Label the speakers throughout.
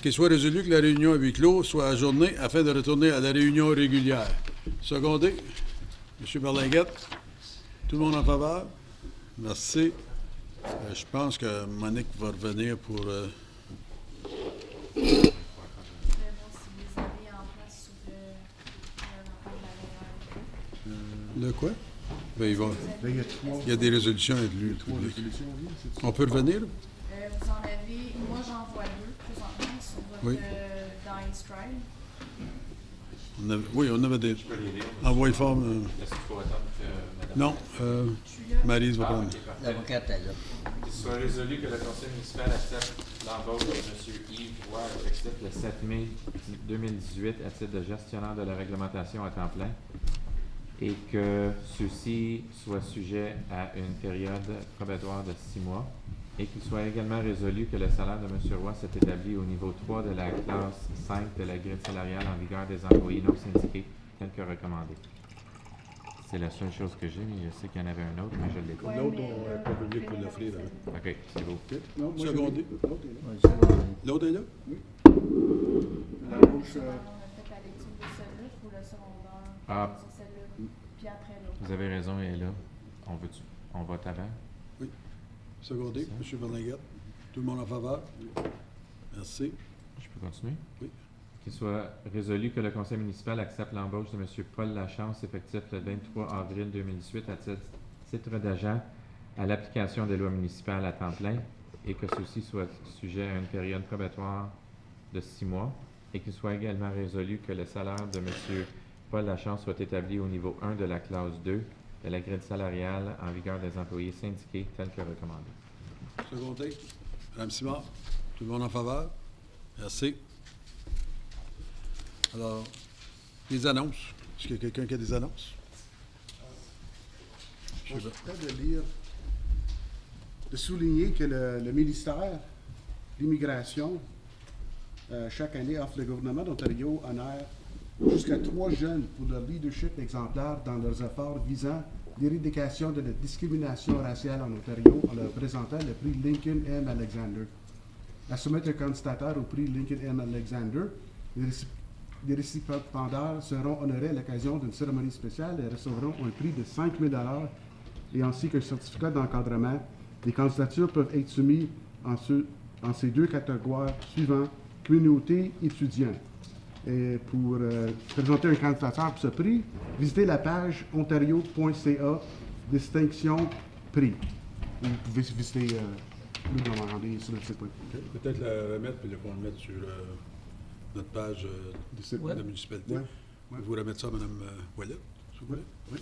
Speaker 1: qu'il soit résolu que la réunion à huis clos soit ajournée afin de retourner à la réunion régulière. Secondé, M. Berlinguette. Tout le monde en faveur? Merci. Je pense que Monique va revenir pour... Le quoi? Ben, il y a des résolutions incluses. On peut revenir?
Speaker 2: Vous en avez... Moi, j'en vois 2 présentement sur votre dans Stride.
Speaker 1: Oui, on avait des... Envoyez forme.
Speaker 3: Est-ce qu'il faut attendre que
Speaker 1: Non, Maryse va prendre.
Speaker 4: L'avocate est là.
Speaker 3: Qu'il soit résolu que le conseil municipal accepte l'embauche de M. Yves Roy, accepte le 7 mai 2018 à titre de gestionnaire de la réglementation à temps plein et que ceux-ci soient sujets à une période probatoire de 6 mois et qu'il soit également résolu que le salaire de M. Roy s'est établi au niveau 3 de la classe 5 de la grille salariale en vigueur des employés non syndiqués tel que recommandé. C'est la seule chose que j'ai, mais je sais qu'il y en avait un autre, mais je l'ai pas.
Speaker 1: L'autre, on n'a pas publié pour l'offrir.
Speaker 3: OK, c'est beau.
Speaker 1: Non, secondé. L'autre est là? Oui.
Speaker 2: On a fait la lecture de celle-là pour le secondaire.
Speaker 3: Ah.
Speaker 2: C'est celle-là, puis après l'autre.
Speaker 3: Vous avez raison, elle est là. On vote avant?
Speaker 1: Oui. Secondé, M. Berlinguette. Tout le monde en faveur? Merci.
Speaker 3: Je peux continuer?
Speaker 1: Oui.
Speaker 3: Qu'il soit résolu que le conseil municipal accepte l'embauche de M. Paul Lachance, effectif le 23 avril 2018 à titre d'agent à l'application des lois municipales à temps plein et que ceux-ci soient sujets à une période probatoire de 6 mois et qu'il soit également résolu que le salaire de M. Paul Lachance soit établi au niveau 1 de la classe 2 de la grille salariale en vigueur des employés syndiqués tel que recommandé.
Speaker 1: Secondé. Mme Simard. Tout le monde en faveur? Merci. Alors, les annonces. Est-ce qu'il y a quelqu'un qui a des annonces?
Speaker 5: Je suis prêt de lire, de souligner que le ministère de l'Immigration, chaque année, offre le gouvernement d'Ontario honore jusqu'à 3 jeunes pour leur leadership exemplaire dans leurs efforts visant l'éradication de la discrimination raciale en Ontario en leur présentant le prix Lincoln M. Alexander. À soumettre un candidateur au prix Lincoln M. Alexander, les récipiendaires seront honorés à l'occasion d'une cérémonie spéciale et recevront un prix de 5 000 et ainsi qu'un certificat d'encadrement. Les candidatures peuvent être soumises en ces 2 catégories suivantes, communauté, étudiants. Et pour présenter un candidature pour ce prix, visitez la page ontario.ca, distinction prix. Vous pouvez visiter nous demander sur notre site web.
Speaker 1: Okay. Peut-être la remettre, puis qu'on le mette sur notre page de la municipalité.
Speaker 5: Ouais.
Speaker 1: Vous remettre ça à Mme Ouellet, s'il vous plaît? Oui.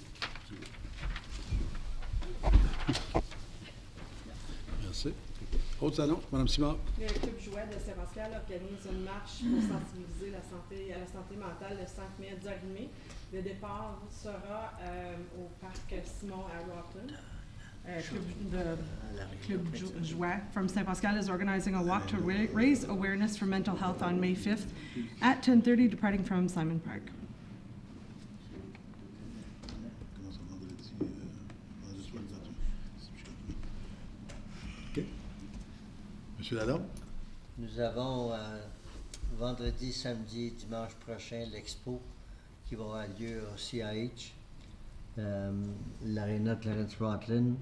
Speaker 1: Merci. Autres annonces, Mme Simard.
Speaker 6: Le Club Jouet de Saint-Pascal organise une marche pour sensibiliser à la santé mentale le 5 mai à 10h30. Le départ sera au parc Simon à Rockland.
Speaker 7: Club Jouet from St. Pascal is organizing a walk to raise awareness for mental health on May 5th at 10:30, departing from Simon Park.
Speaker 1: OK. Monsieur Ladon?
Speaker 4: Nous avons vendredi, samedi et dimanche prochain l'expo qui va avoir lieu au CIH, l'Arena Clarence Rockland.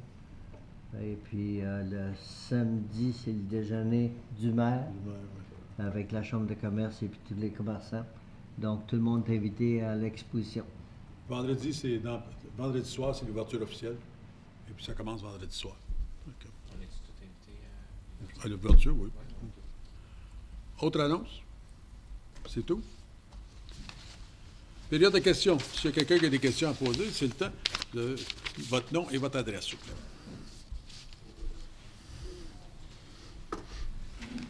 Speaker 4: Et puis le samedi, c'est le déjeuner du maire avec la Chambre de commerce et puis tous les commerçants. Donc tout le monde est invité à l'exposition.
Speaker 1: Vendredi, vendredi soir, c'est l'ouverture officielle. Et puis ça commence vendredi soir. Okay.
Speaker 3: On est-tu tout invité
Speaker 1: à l'ouverture, oui. Autre annonce? C'est tout? Période de questions. S'il y a quelqu'un qui a des questions à poser, c'est le temps de votre nom et votre adresse, s'il vous plaît.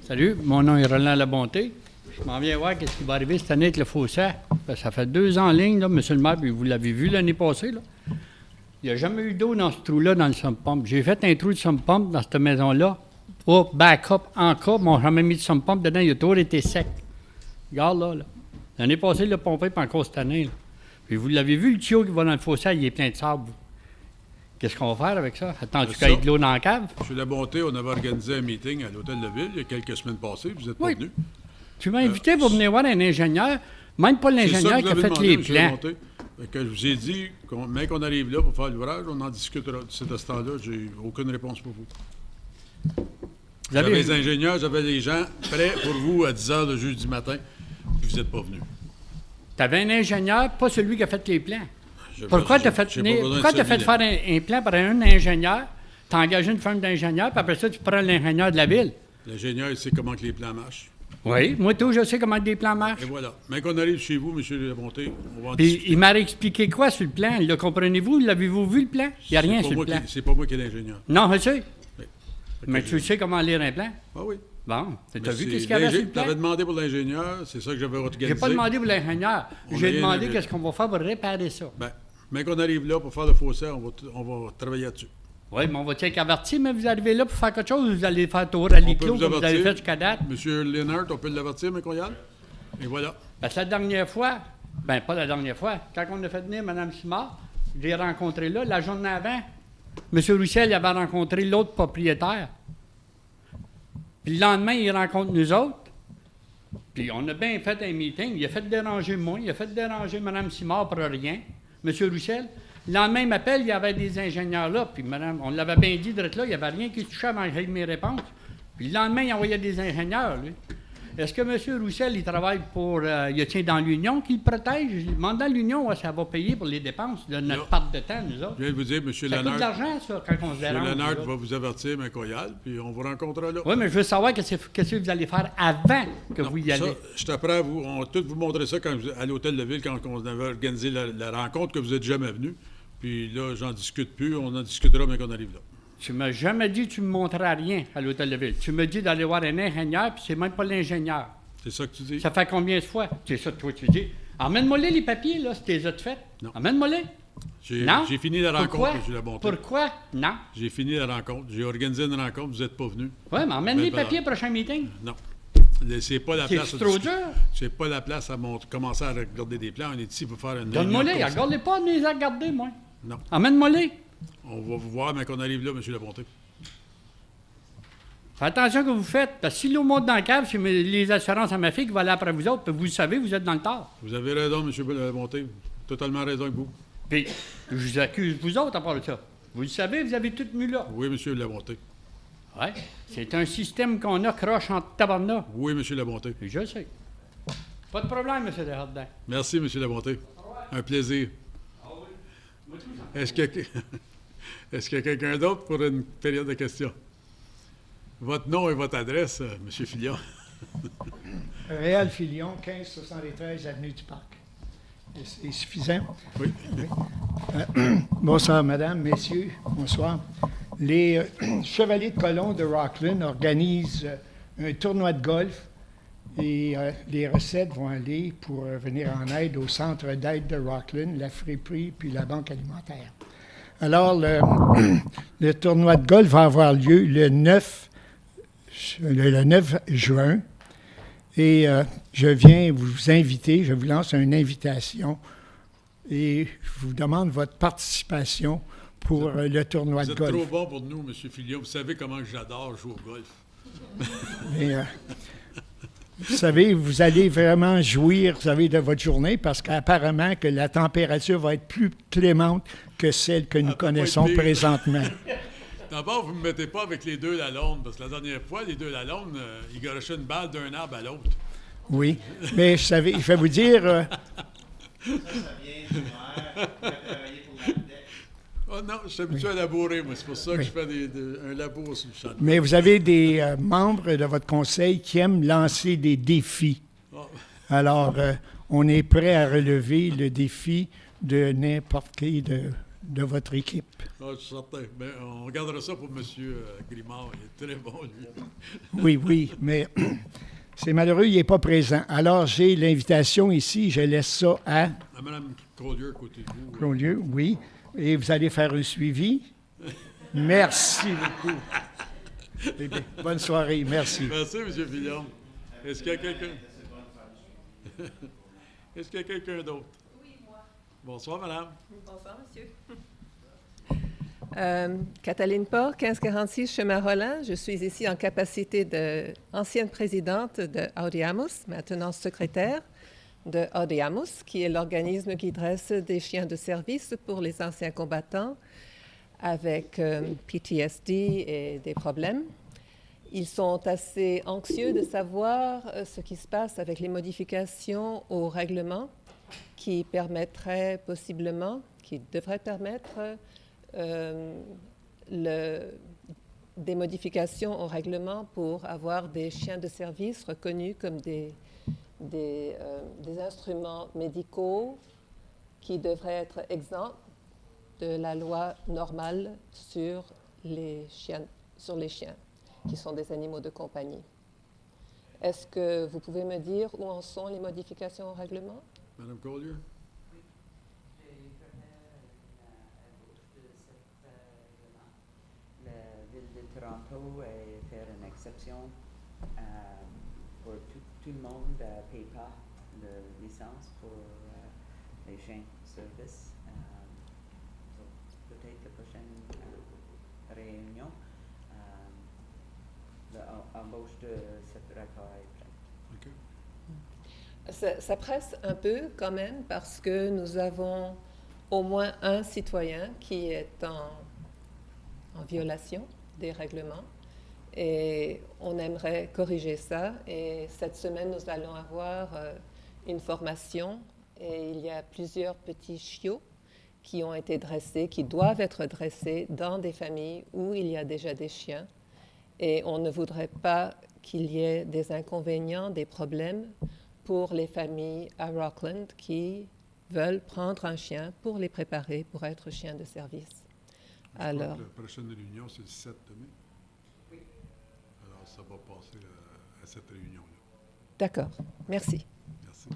Speaker 8: Salut, mon nom est Roland Labonté. Je m'en viens voir ce qui va arriver cette année avec le fossé. Ça fait 2 ans en ligne, là, monsieur le maire, puis vous l'avez vu l'année passée. Là. Il n'y a jamais eu d'eau dans ce trou-là, dans le sump pump. J'ai fait un trou de sump pump dans cette maison-là. Pour backup en cas, mais on n'a jamais mis de sump pump dedans. Il a toujours été sec. Regarde là. L'année passée, il l'a pompé, puis encore cette année. Là. Puis vous l'avez vu, le tuyau qui va dans le fossé, il est plein de sable. Qu'est-ce qu'on va faire avec ça? Attends-tu qu'il y ait de l'eau dans la cave?
Speaker 1: Monsieur Labonté, on avait organisé un meeting à l'Hôtel de Ville il y a quelques semaines passées. Vous n'êtes pas venu.
Speaker 8: Tu m'as invité pour venir voir un ingénieur, même pas l'ingénieur qui a fait les plans.
Speaker 1: Que je vous ai dit, mais qu'on arrive là pour faire l'ouvrage, on en discutera. C'est à ce temps-là, j'ai aucune réponse pour vous. J'avais les ingénieurs, j'avais les gens prêts pour vous à 10 h le jeudi matin, puis vous n'êtes pas venus.
Speaker 8: Tu avais un ingénieur, pas celui qui a fait les plans. Pourquoi tu as fait faire un plan par un ingénieur, tu as engagé une firme d'ingénieurs, puis après ça, tu prends l'ingénieur de la ville?
Speaker 1: L'ingénieur, il sait comment que les plans marchent.
Speaker 8: Oui, moi tout, je sais comment des plans marchent.
Speaker 1: Et voilà. Mais qu'on arrive chez vous, M. Labonté, on va en
Speaker 8: Puis
Speaker 1: discuter.
Speaker 8: il m'a expliqué quoi sur le plan? Le comprenez-vous? L'avez-vous vu, le plan? Il n'y a rien sur le plan.
Speaker 1: C'est pas moi qui est l'ingénieur.
Speaker 8: Non, je sais.
Speaker 1: Oui.
Speaker 8: Mais tu sais comment lire un plan?
Speaker 1: Ah oui.
Speaker 8: Bon, tu as vu
Speaker 1: Mais
Speaker 8: qu'est-ce qu'il y avait sur le
Speaker 1: tu
Speaker 8: plan?
Speaker 1: avais demandé pour l'ingénieur, c'est ça que j'avais organisé.
Speaker 8: J'ai pas demandé pour l'ingénieur. J'ai
Speaker 1: rien
Speaker 8: demandé
Speaker 1: à-
Speaker 8: qu'est-ce qu'on va faire pour réparer ça.
Speaker 1: Ben, mais qu'on arrive là pour faire le fossé, on va travailler là-dessus.
Speaker 8: Oui, mais on va être averti, mais vous arrivez là pour faire quelque chose, vous allez faire tour à l'iclos comme vous avez fait jusqu'à date.
Speaker 1: Monsieur Léonard, on peut l'avertir, mais qu'on y aille? Et voilà.
Speaker 8: Parce que la dernière fois, ben pas la dernière fois, quand on a fait venir Mme Simard, je l'ai rencontré là, la journée avant. M. Roussel avait rencontré l'autre propriétaire. Puis le lendemain, il rencontre nous autres. Puis on a bien fait un meeting. Il a fait déranger moi, il a fait déranger Mme Simard pour rien. M. Roussel. Le lendemain, il m'appelle, il y avait des ingénieurs là. Puis madame, on l'avait bien dit d'être là, il n'y avait rien qui touchait avant que j'aie mes réponses. Puis le lendemain, il envoyait des ingénieurs, lui. Est-ce que M. Roussel, il travaille pour... il tient dans l'Union qui le protège? Je lui demande dans l'Union, ça va payer pour les dépenses de notre part de temps, nous autres.
Speaker 1: Je viens de vous dire, M.
Speaker 8: Ça coûte
Speaker 1: Léonard.
Speaker 8: de l'argent, ça, quand on se dérange.
Speaker 1: M. Léonard
Speaker 8: nous
Speaker 1: va
Speaker 8: autres.
Speaker 1: vous avertir, mais qu'on y aille, puis on vous rencontrera là.
Speaker 8: Oui, mais je veux savoir qu'est-ce que vous allez faire avant que
Speaker 1: Non,
Speaker 8: vous y allez.
Speaker 1: Ça, je t'apprends à vous. On va tout vous montrer ça à l'Hôtel de Ville, quand on avait organisé la rencontre, que vous n'êtes jamais venu. Puis là, j'en discute plus. On en discutera, mais qu'on arrive là.
Speaker 8: Tu m'as jamais dit que tu me montrais rien à l'Hôtel de Ville. Tu me dis d'aller voir un ingénieur, puis c'est même pas l'ingénieur.
Speaker 1: C'est ça que tu dis?
Speaker 8: Ça fait combien de fois? C'est ça que toi tu dis. Emmène-moi les papiers, là, si tu les as faits.
Speaker 1: Non.
Speaker 8: Emmène-moi les. Non?
Speaker 1: J'ai fini la
Speaker 8: Pourquoi?
Speaker 1: rencontre, M. Labonté.
Speaker 8: Pourquoi? Non.
Speaker 1: J'ai fini la rencontre. J'ai organisé une rencontre, vous n'êtes pas venu.
Speaker 8: Oui, mais emmène
Speaker 1: Ben,
Speaker 8: les
Speaker 1: ben,
Speaker 8: papiers, prochain meeting.
Speaker 1: Non. C'est pas la
Speaker 8: C'est
Speaker 1: place.
Speaker 8: trop dur.
Speaker 1: C'est pas la place à commencer à regarder des plans. On est ici pour faire une.
Speaker 8: Donne-moi les.
Speaker 1: réunion de conseil.
Speaker 8: Regarde-les pas, ne les regarder, moi.
Speaker 1: Non.
Speaker 8: Emmène-moi les.
Speaker 1: On va vous voir, mais qu'on arrive là, M. Labonté.
Speaker 8: Faites attention que vous faites, parce que si l'eau monte dans le cave, c'est les assurances à ma fille qui va aller après vous autres, puis vous le savez, vous êtes dans le tort.
Speaker 1: Vous avez raison, M. Labonté. Totalement raison avec vous.
Speaker 8: Puis, je vous accuse, vous autres, à part de ça. Vous le savez, vous avez tout mis là.
Speaker 1: Oui, M. Labonté.
Speaker 8: Oui, c'est un système qu'on a croche en tabarnak.
Speaker 1: Oui, M. Labonté.
Speaker 8: Et je sais. Pas de problème, M. Desjardins.
Speaker 1: Merci, M. Labonté. Un plaisir. Est-ce qu'il y a quelqu'un d'autre pour une période de questions? Votre nom et votre adresse, M. Fillon.
Speaker 9: Réal Filion, 1573 Avenue du Parc. C'est suffisant?
Speaker 1: Oui.
Speaker 9: Bonsoir, madame, messieurs. Bonsoir. Les Chevaliers de Colomb de Rockland organisent un tournoi de golf et les recettes vont aller pour venir en aide au centre d'aide de Rockland, la friperie puis la banque alimentaire. Alors, le tournoi de golf va avoir lieu le 9 juin. Et je viens vous inviter, je vous lance une invitation et je vous demande votre participation pour le tournoi
Speaker 1: Vous
Speaker 9: de
Speaker 1: êtes
Speaker 9: golf.
Speaker 1: trop bon pour nous, M. Fillon. Vous savez comment j'adore jouer au golf.
Speaker 9: Mais, vous savez, vous allez vraiment jouir, vous savez, de votre journée parce qu'apparemment que la température va être plus clémente que celle que nous
Speaker 1: peut pas
Speaker 9: connaissons
Speaker 1: être pire.
Speaker 9: présentement.
Speaker 1: D'abord, vous ne me mettez pas avec les deux Lalonde, parce que la dernière fois, les deux Lalonde, ils garochaient une balle d'un arbre à l'autre.
Speaker 9: Oui, mais je vais vous dire...
Speaker 1: Oh non, je suis habitué à labourer, moi. C'est pour ça que je fais un labour sur le champ.
Speaker 9: Mais vous avez des membres de votre conseil qui aiment lancer des défis.
Speaker 1: Oh.
Speaker 9: Alors, on est prêt à relever le défi de n'importe qui de votre équipe.
Speaker 1: Ah, je suis certain. Mais on regardera ça pour M. Grimard. Il est très bon, lui.
Speaker 9: Oui, mais c'est malheureux, il n'est pas présent. Alors, j'ai l'invitation ici, je laisse ça à
Speaker 1: À Mme Collier, à côté de vous.
Speaker 9: Crolieu, oui. Et vous allez faire un suivi. Merci beaucoup. Eh bien, bonne soirée, merci.
Speaker 1: Merci, M. Fillon. Est-ce qu'il y a quelqu'un? Est-ce qu'il y a quelqu'un d'autre?
Speaker 10: Oui, moi.
Speaker 1: Bonsoir, madame.
Speaker 10: Bonsoir, monsieur. Cataline Port, 1546 Chemin Rollin. Je suis ici en capacité d'ancienne présidente de Audiamus, maintenant secrétaire de Audiamus, qui est l'organisme qui dresse des chiens de service pour les anciens combattants avec PTSD et des problèmes. Ils sont assez anxieux de savoir ce qui se passe avec les modifications au règlement qui permettraient possiblement, qui devraient permettre des modifications au règlement pour avoir des chiens de service reconnus comme des instruments médicaux qui devraient être exempts de la loi normale sur les chiens, qui sont des animaux de compagnie. Est-ce que vous pouvez me dire où en sont les modifications au règlement?
Speaker 1: Madame Collier?
Speaker 11: La ville de Toronto a fait une exception pour tout le monde ne paye pas de licence pour les chiens de service. Peut-être la prochaine réunion, l'embauche de cette record est prête.
Speaker 10: Ça presse un peu quand même parce que nous avons au moins un citoyen qui est en violation des règlements et on aimerait corriger ça. Et cette semaine, nous allons avoir une formation et il y a plusieurs petits chiots qui ont été dressés, qui doivent être dressés dans des familles où il y a déjà des chiens. Et on ne voudrait pas qu'il y ait des inconvénients, des problèmes pour les familles à Rockland qui veulent prendre un chien pour les préparer pour être chien de service. Alors,
Speaker 1: La prochaine réunion, c'est le 7 mai. Oui. Alors, ça va passer à cette réunion-là.
Speaker 10: D'accord. Merci.
Speaker 1: Merci.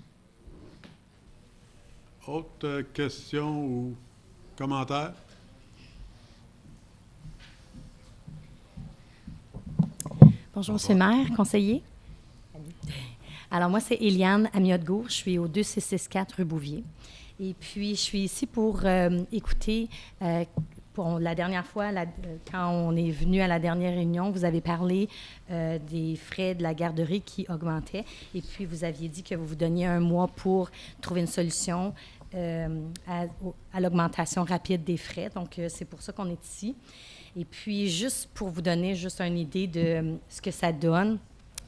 Speaker 1: Autre question ou commentaire?
Speaker 12: Bonjour, M. le maire, conseiller. Alors, moi, c'est Éliane Amiot-Gour. Je suis au 2664 rue Bouvier. Et puis, je suis ici pour écouter, pour la dernière fois, quand on est venu à la dernière réunion, vous avez parlé des frais de la garderie qui augmentaient. Et puis, vous aviez dit que vous vous donniez un mois pour trouver une solution à l'augmentation rapide des frais. Donc, c'est pour ça qu'on est ici. Et puis, juste pour vous donner juste une idée de ce que ça donne,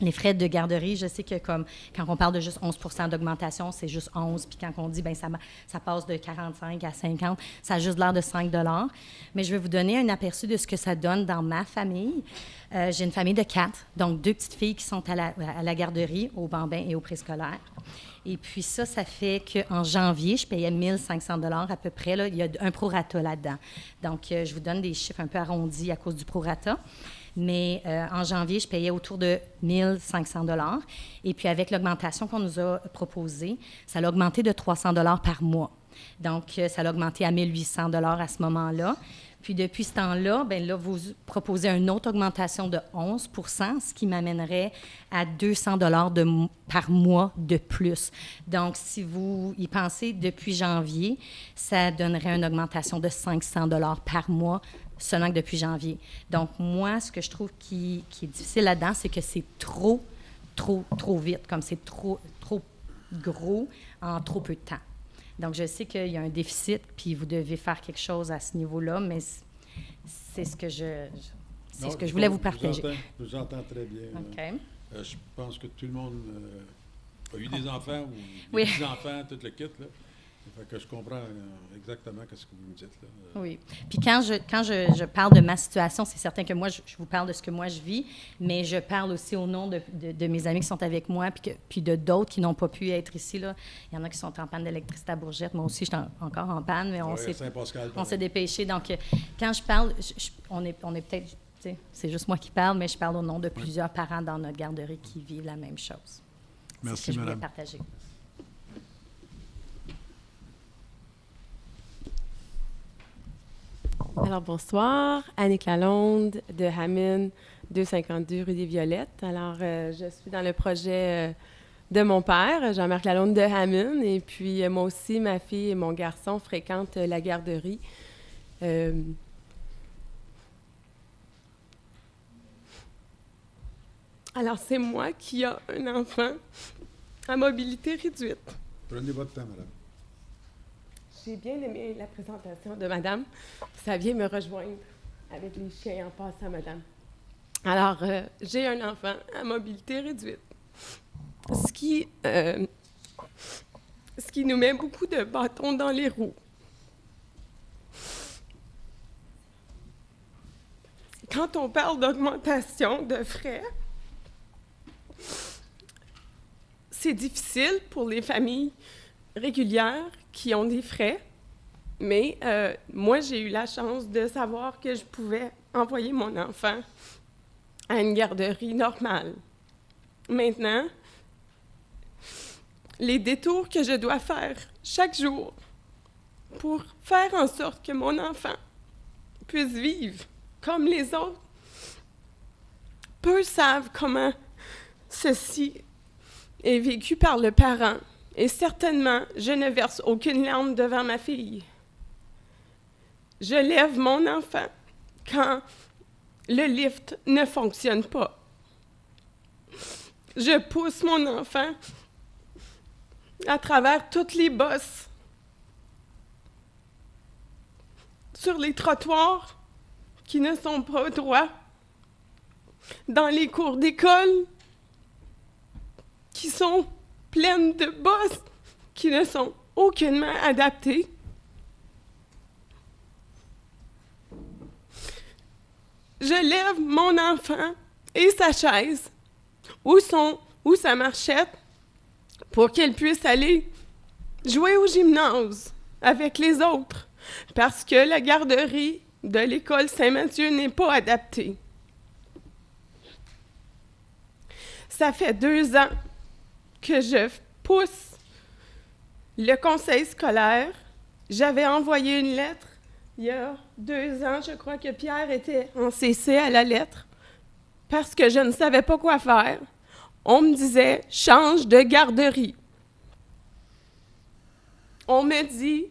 Speaker 12: les frais de garderie, je sais que comme quand on parle de juste 11 % d'augmentation, c'est juste 11. Puis quand on dit, bien, ça passe de 45 à 50, ça a juste l'air de 5 $. Mais je vais vous donner un aperçu de ce que ça donne dans ma famille. J'ai une famille de 4, donc 2 petites filles qui sont à la garderie, au bambin et au préscolaire. Et puis ça fait qu'en janvier, je payais 1 500 $ à peu près. Là. Il y a un prorata là-dedans. Donc, je vous donne des chiffres un peu arrondis à cause du prorata. Mais en janvier, je payais autour de 1 500 $. Et puis, avec l'augmentation qu'on nous a proposée, ça a augmenté de 300 $ par mois. Donc, ça a augmenté à 1 800 $ à ce moment-là. Puis, depuis ce temps-là, bien là, vous proposez une autre augmentation de 11 %, ce qui m'amènerait à 200 $ par mois de plus. Donc, si vous y pensez, depuis janvier, ça donnerait une augmentation de 500 $ par mois seulement que depuis janvier. Donc, moi, ce que je trouve qui est difficile là-dedans, c'est que c'est trop vite, comme c'est trop gros en trop peu de temps. Donc, je sais qu'il y a un déficit, puis vous devez faire quelque chose à ce niveau-là, mais c'est ce que je voulais vous partager.
Speaker 1: Je vous entends très bien.
Speaker 12: OK.
Speaker 1: Je pense que tout le monde a eu des enfants ou des
Speaker 12: Oui.
Speaker 1: petits-enfants, tout le kit, là. Fait que je comprends exactement ce que vous me dites, là.
Speaker 12: Oui. Puis quand je parle de ma situation, c'est certain que moi, je vous parle de ce que moi je vis, mais je parle aussi au nom de mes amis qui sont avec moi, puis de d'autres qui n'ont pas pu être ici, là. Il y en a qui sont en panne d'électricité à Bourgette. Moi aussi, je suis encore en panne, mais on s'est dépêché. Donc, quand je parle, on est peut-être, tu sais, c'est juste moi qui parle, mais je parle au nom de plusieurs parents dans notre garderie qui vivent la même chose.
Speaker 1: Merci,
Speaker 12: c'est ce que
Speaker 1: madame.
Speaker 12: Je voulais partager.
Speaker 13: Alors, bonsoir. Annick Lalonde de Hammond, 252 rue des Violettes. Alors, je suis dans le projet de mon père, Jean-Marc Lalonde de Hammond. Et puis, moi aussi, ma fille et mon garçon fréquentent la garderie. Alors, c'est moi qui ai un enfant à mobilité réduite.
Speaker 1: Prenez votre temps, madame.
Speaker 13: J'ai bien aimé la présentation de madame. Ça vient me rejoindre avec les chiens en passant, madame. Alors, j'ai un enfant à mobilité réduite. Ce qui nous met beaucoup de bâtons dans les roues. Quand on parle d'augmentation de frais, c'est difficile pour les familles régulières qui ont des frais, mais moi, j'ai eu la chance de savoir que je pouvais envoyer mon enfant à une garderie normale. Maintenant, les détours que je dois faire chaque jour pour faire en sorte que mon enfant puisse vivre comme les autres, peu savent comment ceci est vécu par le parent. Et certainement, je ne verse aucune larme devant ma fille. Je lève mon enfant quand le lift ne fonctionne pas. Je pousse mon enfant à travers toutes les bosses, sur les trottoirs qui ne sont pas droits, dans les cours d'école qui sont pleines de bosses qui ne sont aucunement adaptées. Je lève mon enfant et sa chaise ou sa marchette pour qu'elle puisse aller jouer au gymnase avec les autres, parce que la garderie de l'école Saint-Mathieu n'est pas adaptée. Ça fait 2 ans que je pousse le conseil scolaire. J'avais envoyé une lettre il y a 2 ans, je crois que Pierre était en CC à la lettre, parce que je ne savais pas quoi faire. On me disait « change de garderie ». On me dit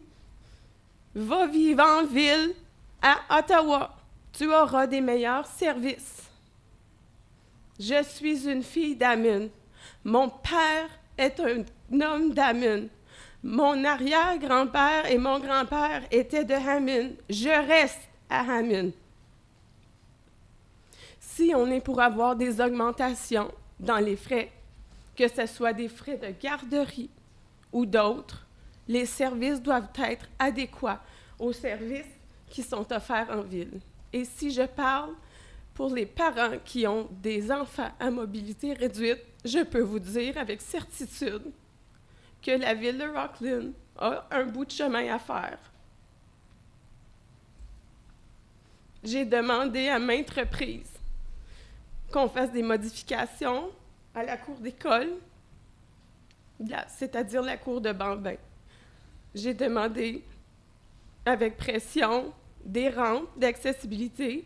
Speaker 13: « va vivre en ville à Ottawa, tu auras des meilleurs services ». Je suis une fille d'Hamin. Mon père est un homme d'Hamin. Mon arrière-grand-père et mon grand-père étaient de Hamin. Je reste à Hamin. Si on est pour avoir des augmentations dans les frais, que ce soit des frais de garderie ou d'autres, les services doivent être adéquats aux services qui sont offerts en ville. Et si je parle pour les parents qui ont des enfants à mobilité réduite, je peux vous dire avec certitude que la ville de Rocklin a un bout de chemin à faire. J'ai demandé à maintes reprises qu'on fasse des modifications à la cour d'école, c'est-à-dire la cour de Bambin. J'ai demandé avec pression des rampes d'accessibilité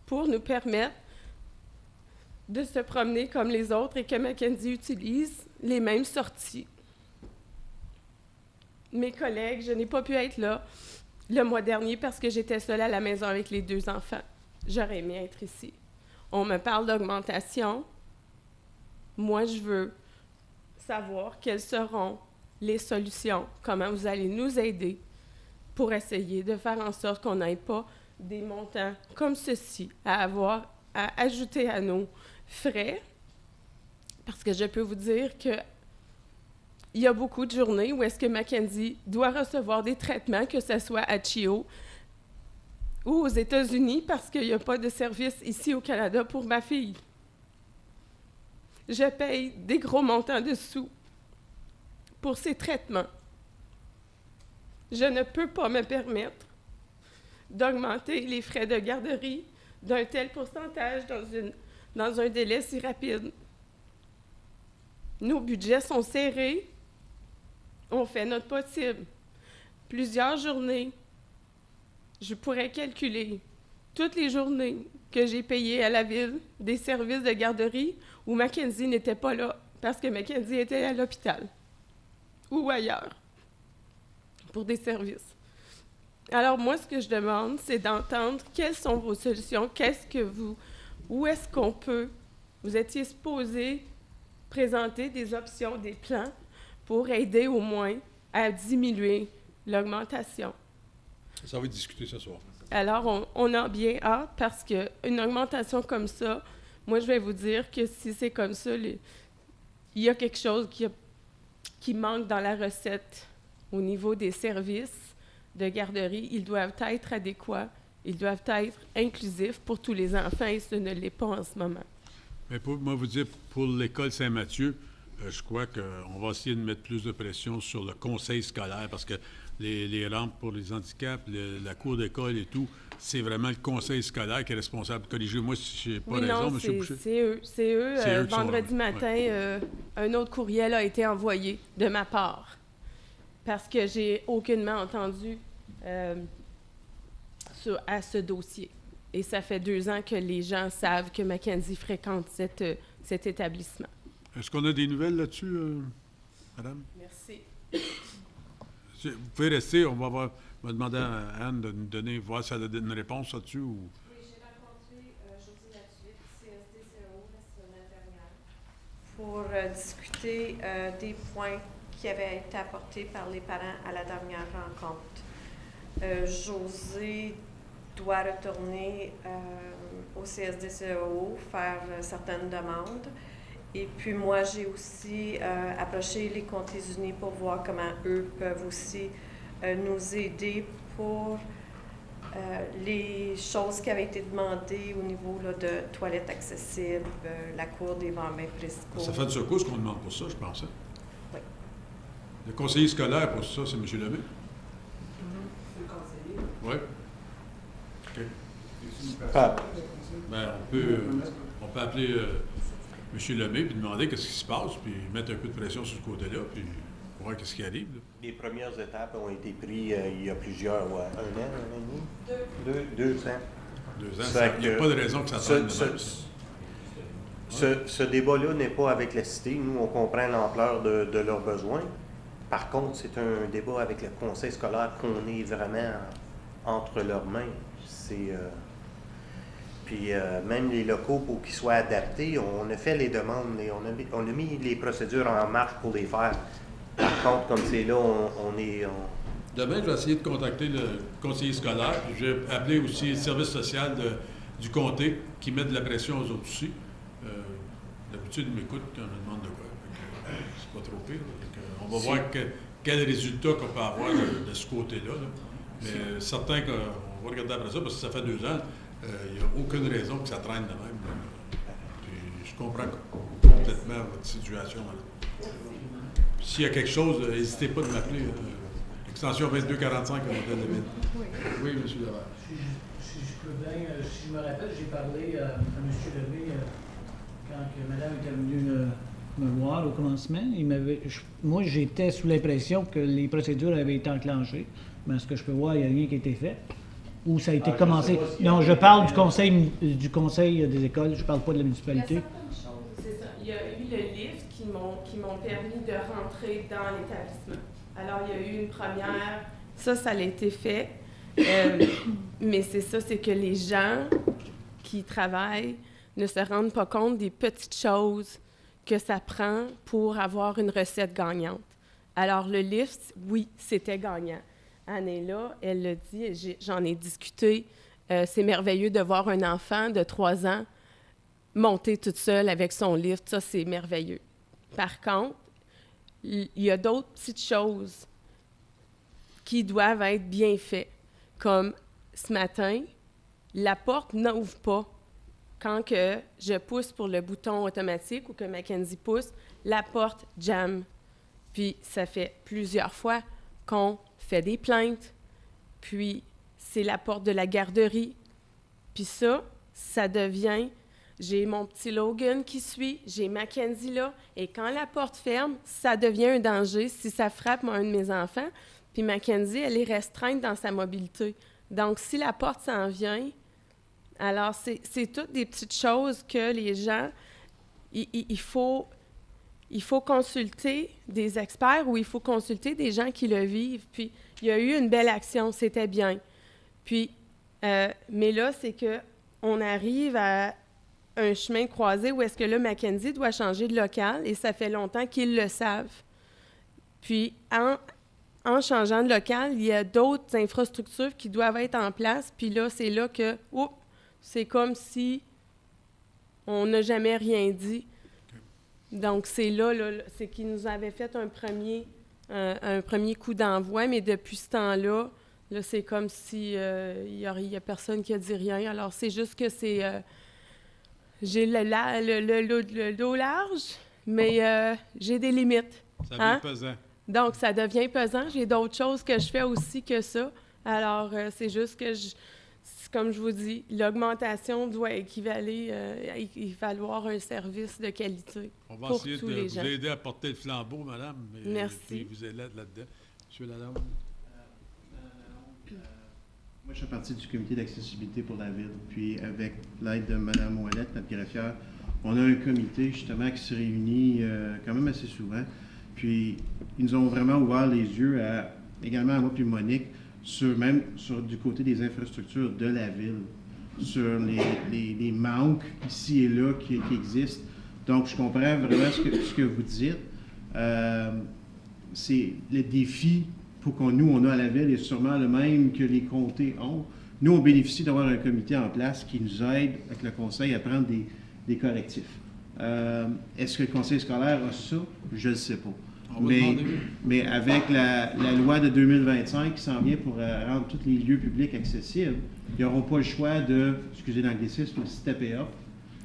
Speaker 13: pour nous permettre de se promener comme les autres et que Mackenzie utilise les mêmes sorties. Mes collègues, je n'ai pas pu être là le mois dernier parce que j'étais seule à la maison avec les 2 enfants. J'aurais aimé être ici. On me parle d'augmentation. Moi, je veux savoir quelles seront les solutions, comment vous allez nous aider pour essayer de faire en sorte qu'on n'ait pas des montants comme ceci à avoir à ajouter à nos frais, parce que je peux vous dire que il y a beaucoup de journées où est-ce que Mackenzie doit recevoir des traitements, que ce soit à CHEO ou aux États-Unis, parce qu'il n'y a pas de service ici au Canada pour ma fille. Je paye des gros montants de sous pour ces traitements. Je ne peux pas me permettre d'augmenter les frais de garderie d'un tel pourcentage dans un délai si rapide. Nos budgets sont serrés. On fait notre possible. Plusieurs journées, je pourrais calculer toutes les journées que j'ai payées à la ville des services de garderie où Mackenzie n'était pas là parce que Mackenzie était à l'hôpital ou ailleurs pour des services. Alors moi, ce que je demande, c'est d'entendre quelles sont vos solutions, où est-ce qu'on peut Vous étiez supposé présenter des options, des plans pour aider au moins à diminuer l'augmentation.
Speaker 1: Ça va être discuté ce soir.
Speaker 13: Alors, on a bien hâte parce qu'une augmentation comme ça, moi, je vais vous dire que si c'est comme ça, il y a quelque chose qui manque dans la recette au niveau des services de garderie. Ils doivent être adéquats, ils doivent être inclusifs pour tous les enfants et ce ne l'est pas en ce moment.
Speaker 1: Mais pour moi, vous dire, pour l'école Saint-Mathieu, je crois qu'on va essayer de mettre plus de pression sur le conseil scolaire parce que les rampes pour les handicaps, la cour d'école et tout, c'est vraiment le conseil scolaire qui est responsable. Corrigez-moi si je n'ai pas raison, M. Boucher.
Speaker 13: C'est eux. Vendredi matin, un autre courriel a été envoyé de ma part parce que j'ai aucunement entendu à ce dossier. Et ça fait 2 ans que les gens savent que Mackenzie fréquente cet établissement.
Speaker 1: Est-ce qu'on a des nouvelles là-dessus, madame?
Speaker 13: Merci.
Speaker 1: Vous pouvez rester, on va demander à Anne de nous donner, voir si elle a une réponse là-dessus. Ou...
Speaker 2: Oui, j'ai rencontré Josée Latuite, CSDCO, la semaine dernière, pour discuter des points qui avaient été apportés par les parents à la dernière rencontre. Josée doit retourner au CSDCO, faire certaines demandes. Et puis moi, j'ai aussi approché les Comtés unis pour voir comment eux peuvent aussi nous aider pour les choses qui avaient été demandées au niveau là, de toilettes accessibles, la cour des bambins préscos.
Speaker 1: Ça fait de secours ce qu'on demande pour ça, je pensais.
Speaker 2: Oui.
Speaker 1: Le conseiller scolaire pour ça, c'est M. Lemay?
Speaker 6: Le conseiller.
Speaker 1: Oui. OK. Ben, on peut appeler M. Lemay puis demander qu'est-ce qui se passe, puis mettre un peu de pression sur ce côté-là, puis voir qu'est-ce qui arrive. Là.
Speaker 14: Les premières étapes ont été prises il y a plusieurs, un an et demi? 2 ans.
Speaker 1: 2 ans, il n'y a pas de raison que ça traîne de même.
Speaker 14: Ce débat-là n'est pas avec la cité. Nous, on comprend l'ampleur de leurs besoins. Par contre, c'est un débat avec le conseil scolaire qu'on est vraiment entre leurs mains. Puis même les locaux, pour qu'ils soient adaptés, on a fait les demandes et on a mis les procédures en marche pour les faire. Par contre, comme c'est là, on est...
Speaker 1: Demain, je vais essayer de contacter le conseiller scolaire. Je vais appeler aussi le service social du comté qui met de la pression aux autres aussi. D'habitude, ils m'écoutent quand on me demande de quoi. C'est pas trop pire. On va voir quel résultat qu'on peut avoir de ce côté-là. Là. Mais certain qu'on va regarder après ça parce que ça fait 2 ans. Il n'y a aucune raison que ça traîne de même. Puis je comprends complètement votre situation. S'il y a quelque chose, n'hésitez pas de m'appeler. Extension 2245, le modèle de ville. Oui, M. Levert.
Speaker 15: Si je peux bien, si je me rappelle, j'ai parlé à M. Lemay quand Mme était venue me voir au commencement. Moi, j'étais sous l'impression que les procédures avaient été enclenchées. Mais ce que je peux voir, il n'y a rien qui a été fait. Ou ça a été commencé. Non, je parle du conseil des écoles, je ne parle pas de la municipalité.
Speaker 13: C'est ça. Il y a eu le lift qui m'ont permis de rentrer dans l'établissement. Alors, il y a eu une première. Ça a été fait. Mais c'est ça, c'est que les gens qui travaillent ne se rendent pas compte des petites choses que ça prend pour avoir une recette gagnante. Alors, le lift, oui, c'était gagnant. Anne est là, elle le dit, j'en ai discuté. C'est merveilleux de voir un enfant de 3 ans monter toute seule avec son lift. Ça, c'est merveilleux. Par contre, il y a d'autres petites choses qui doivent être bien faites. Comme ce matin, la porte n'ouvre pas. Quand que je pousse pour le bouton automatique ou que Mackenzie pousse, la porte jamme. Puis, ça fait plusieurs fois qu'on fait des plaintes, puis c'est la porte de la garderie. Puis ça devient, j'ai mon petit Logan qui suit, j'ai Mackenzie là, et quand la porte ferme, ça devient un danger si ça frappe un de mes enfants. Puis Mackenzie, elle est restreinte dans sa mobilité. Donc, si la porte s'en vient, alors c'est toutes des petites choses que les gens, il faut consulter des experts ou il faut consulter des gens qui le vivent. Puis, il y a eu une belle action, c'était bien. Puis, mais là, c'est qu'on arrive à un chemin de croisée où est-ce que là, Mackenzie doit changer de local et ça fait longtemps qu'ils le savent. Puis, en changeant de local, il y a d'autres infrastructures qui doivent être en place. Puis là, c'est là que, c'est comme si on n'a jamais rien dit. Donc, c'est là c'est qu'ils nous avaient fait un premier coup d'envoi, mais depuis ce temps-là, là, c'est comme si il y a personne qui a dit rien. Alors, c'est juste que c'est... j'ai le dos large, mais j'ai des limites.
Speaker 1: Ça devient pesant.
Speaker 13: Donc, ça devient pesant. J'ai d'autres choses que je fais aussi que ça. Alors, c'est juste que, comme je vous dis, l'augmentation doit équivaloir un service de qualité
Speaker 1: On va
Speaker 13: pour
Speaker 1: essayer
Speaker 13: tous
Speaker 1: de
Speaker 13: les
Speaker 1: vous
Speaker 13: gens.
Speaker 1: aider à porter le flambeau, madame.
Speaker 13: Merci.
Speaker 1: Puis vous êtes là-dedans. Monsieur Lalonde.
Speaker 16: Moi, je fais partie du comité d'accessibilité pour la ville. Puis, avec l'aide de Mme Ouellette, notre greffière, on a un comité, justement, qui se réunit quand même assez souvent. Puis, ils nous ont vraiment ouvert les yeux, également à moi puis Monique, même du côté des infrastructures de la ville, sur les manques ici et là qui existent. Donc, je comprends vraiment ce que vous dites. C'est le défi nous, on a à la ville est sûrement le même que les comtés ont. Nous, on bénéficie d'avoir un comité en place qui nous aide avec le conseil à prendre des correctifs. Est-ce que le conseil scolaire a ça? Je ne le sais pas. Mais avec la loi de 2025 qui s'en vient pour rendre tous les lieux publics accessibles, ils n'auront pas le choix de, excusez l'anglicisme, de stepper up,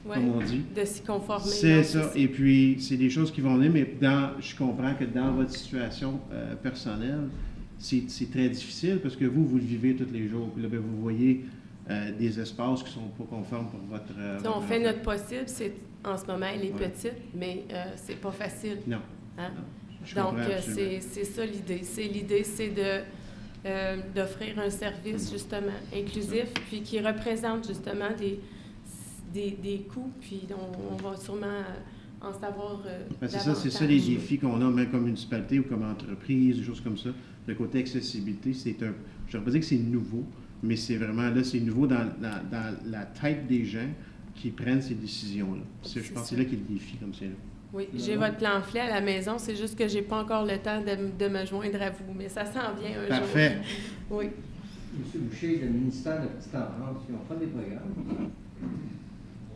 Speaker 16: comme on dit.
Speaker 13: De s'y conformer.
Speaker 16: C'est ça. Et puis, c'est des choses qui vont venir, mais je comprends que dans votre situation personnelle, c'est très difficile parce que vous le vivez tous les jours. Puis là, vous voyez des espaces qui ne sont pas conformes pour votre...
Speaker 13: on fait notre possible. En ce moment, elle est petite, mais c'est pas facile.
Speaker 16: Non.
Speaker 13: Hein?
Speaker 16: Non.
Speaker 13: Donc, c'est ça l'idée. L'idée, c'est d'offrir un service, justement, inclusif, puis qui représente, justement, des coûts, puis on va sûrement en savoir davantage.
Speaker 16: C'est ça les défis qu'on a, même comme municipalité ou comme entreprise, des choses comme ça. Le côté accessibilité, je ne vais pas dire que c'est nouveau, mais c'est vraiment, là, c'est nouveau dans la tête des gens qui prennent ces décisions-là. Je pense que c'est là qu'il y a le défi, comme c'est là.
Speaker 13: Oui, j'ai votre pamphlet à la maison, c'est juste que j'ai pas encore le temps de me joindre à vous, mais ça s'en vient un jour.
Speaker 16: Parfait.
Speaker 13: Oui.
Speaker 4: M. Boucher, le ministère de la Petite Enfance, ils n'ont pas des programmes?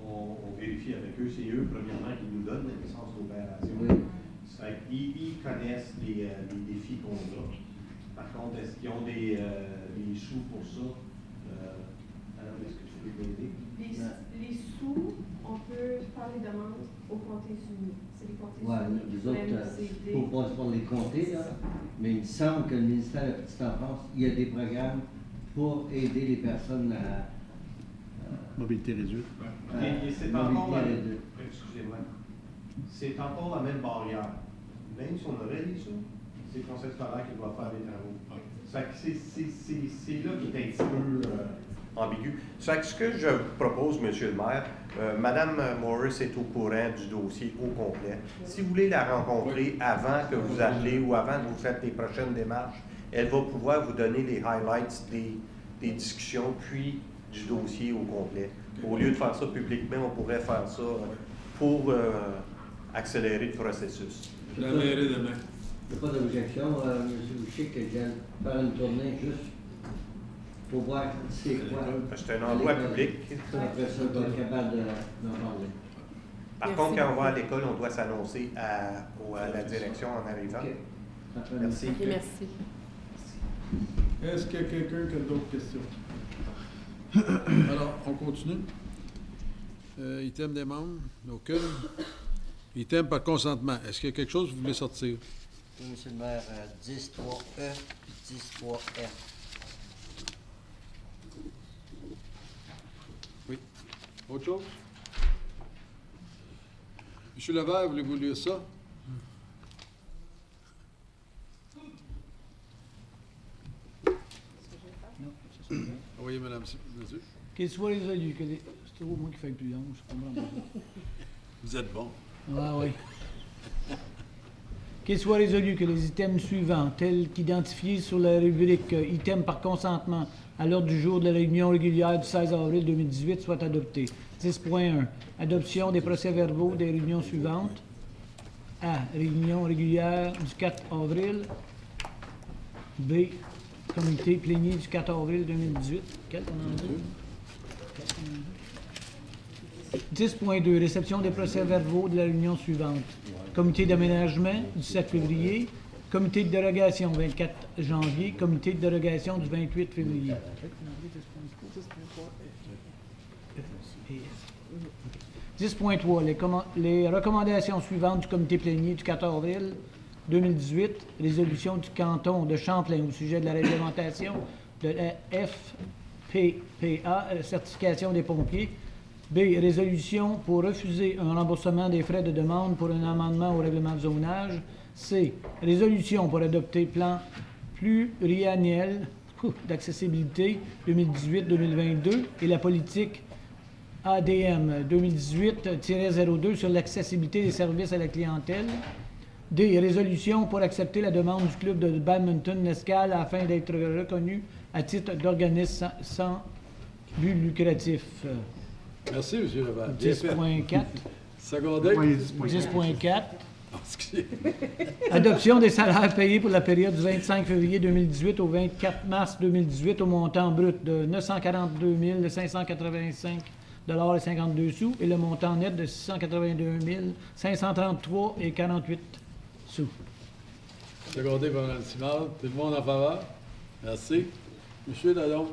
Speaker 14: On vérifie avec eux. C'est eux, premièrement, qui nous donnent la licence d'opération.
Speaker 4: Oui.
Speaker 14: Ils connaissent les défis qu'on a. Par contre, est-ce qu'ils ont des sous pour ça? Alors, est-ce que tu peux m'aider?
Speaker 2: Les sous, on peut faire les demandes aux comtés unis. C'est les comtés
Speaker 4: unis.
Speaker 2: qui
Speaker 4: Les autres, il faut pas pour les comtés, là. Mais il me semble que le ministère de la Petite Enfance, il y a des programmes pour aider les personnes à...
Speaker 16: mobilité réduite.
Speaker 14: C'est encore excusez-moi. C'est encore la même barrière. Même si on aurait des sous, c'est le conseil scolaire qui doit faire les travaux. C'est là qui est un petit peu ambigu. Ce que je vous propose, M. le maire, Mme Morris est au courant du dossier au complet. Si vous voulez la rencontrer avant que vous appelez ou avant que vous faites les prochaines démarches, elle va pouvoir vous donner les highlights des discussions, puis du dossier au complet. Au lieu de faire ça publiquement, on pourrait faire ça pour accélérer le processus.
Speaker 1: La mairie demain.
Speaker 4: Il n'y a pas d'objection, M. Boucher, que j'aille faire une tournée juste pour voir c'est quoi.
Speaker 14: C'est un endroit public.
Speaker 4: Après ça, on va être capable d'en parler.
Speaker 14: Par contre, quand on va à l'école, on doit s'annoncer à la direction en arrivant.
Speaker 4: Okay.
Speaker 14: Merci.
Speaker 13: Okay, merci.
Speaker 1: Est-ce qu'il y a quelqu'un qui a d'autres questions? Alors, on continue. Item des membres, aucun. Item par consentement. Est-ce qu'il y a quelque chose que vous voulez sortir?
Speaker 4: Oui, M. le maire, 10.3E puis 10.3F.
Speaker 1: Oui. Autre chose? M. Levert, voulez-vous lire ça? Oui, madame.
Speaker 15: Qu'il soit résolu, c'est toujours moi qui fais le plus long, je comprends pas.
Speaker 1: Vous êtes bon.
Speaker 15: Ah oui. Qu'il soit résolu que les items suivants, tels qu'identifiés sur la rubrique items par consentement à l'ordre du jour de la réunion régulière du 16 avril 2018 soit adopté. 10.1. Adoption des procès-verbaux des réunions suivantes. A. Réunion régulière du 4 avril. B. Comité plénier du 4 avril 2018. Quel qu'on en a? 10.2. Réception des procès-verbaux de la réunion suivante. Comité d'aménagement du 7 février. Comité de dérogation 24 janvier. Comité de dérogation du 28 février. 10.3. Les recommandations suivantes du comité plénier du 4 avril 2018. Résolution du canton de Champlain au sujet de la réglementation de la FPPA, certification des pompiers. B. Résolution pour refuser un remboursement des frais de demande pour un amendement au règlement de zonage. C. Résolution pour adopter plan pluriannuel d'accessibilité 2018-2022 et la politique ADM 2018-02 sur l'accessibilité des services à la clientèle. D. Résolution pour accepter la demande du club de badminton Nescale afin d'être reconnu à titre d'organisme sans but lucratif.
Speaker 1: Merci, M. Leval.
Speaker 15: 10.4.
Speaker 1: Secondé.
Speaker 15: 10.4. Adoption des salaires payés pour la période du 25 février 2018 au 24 mars 2018 au montant brut de 942 585 $ et 52 sous et le montant net de 682 533 et 48 sous.
Speaker 1: Secondé par Mme Simard. Tout le monde en faveur? Merci. Monsieur Lalonde,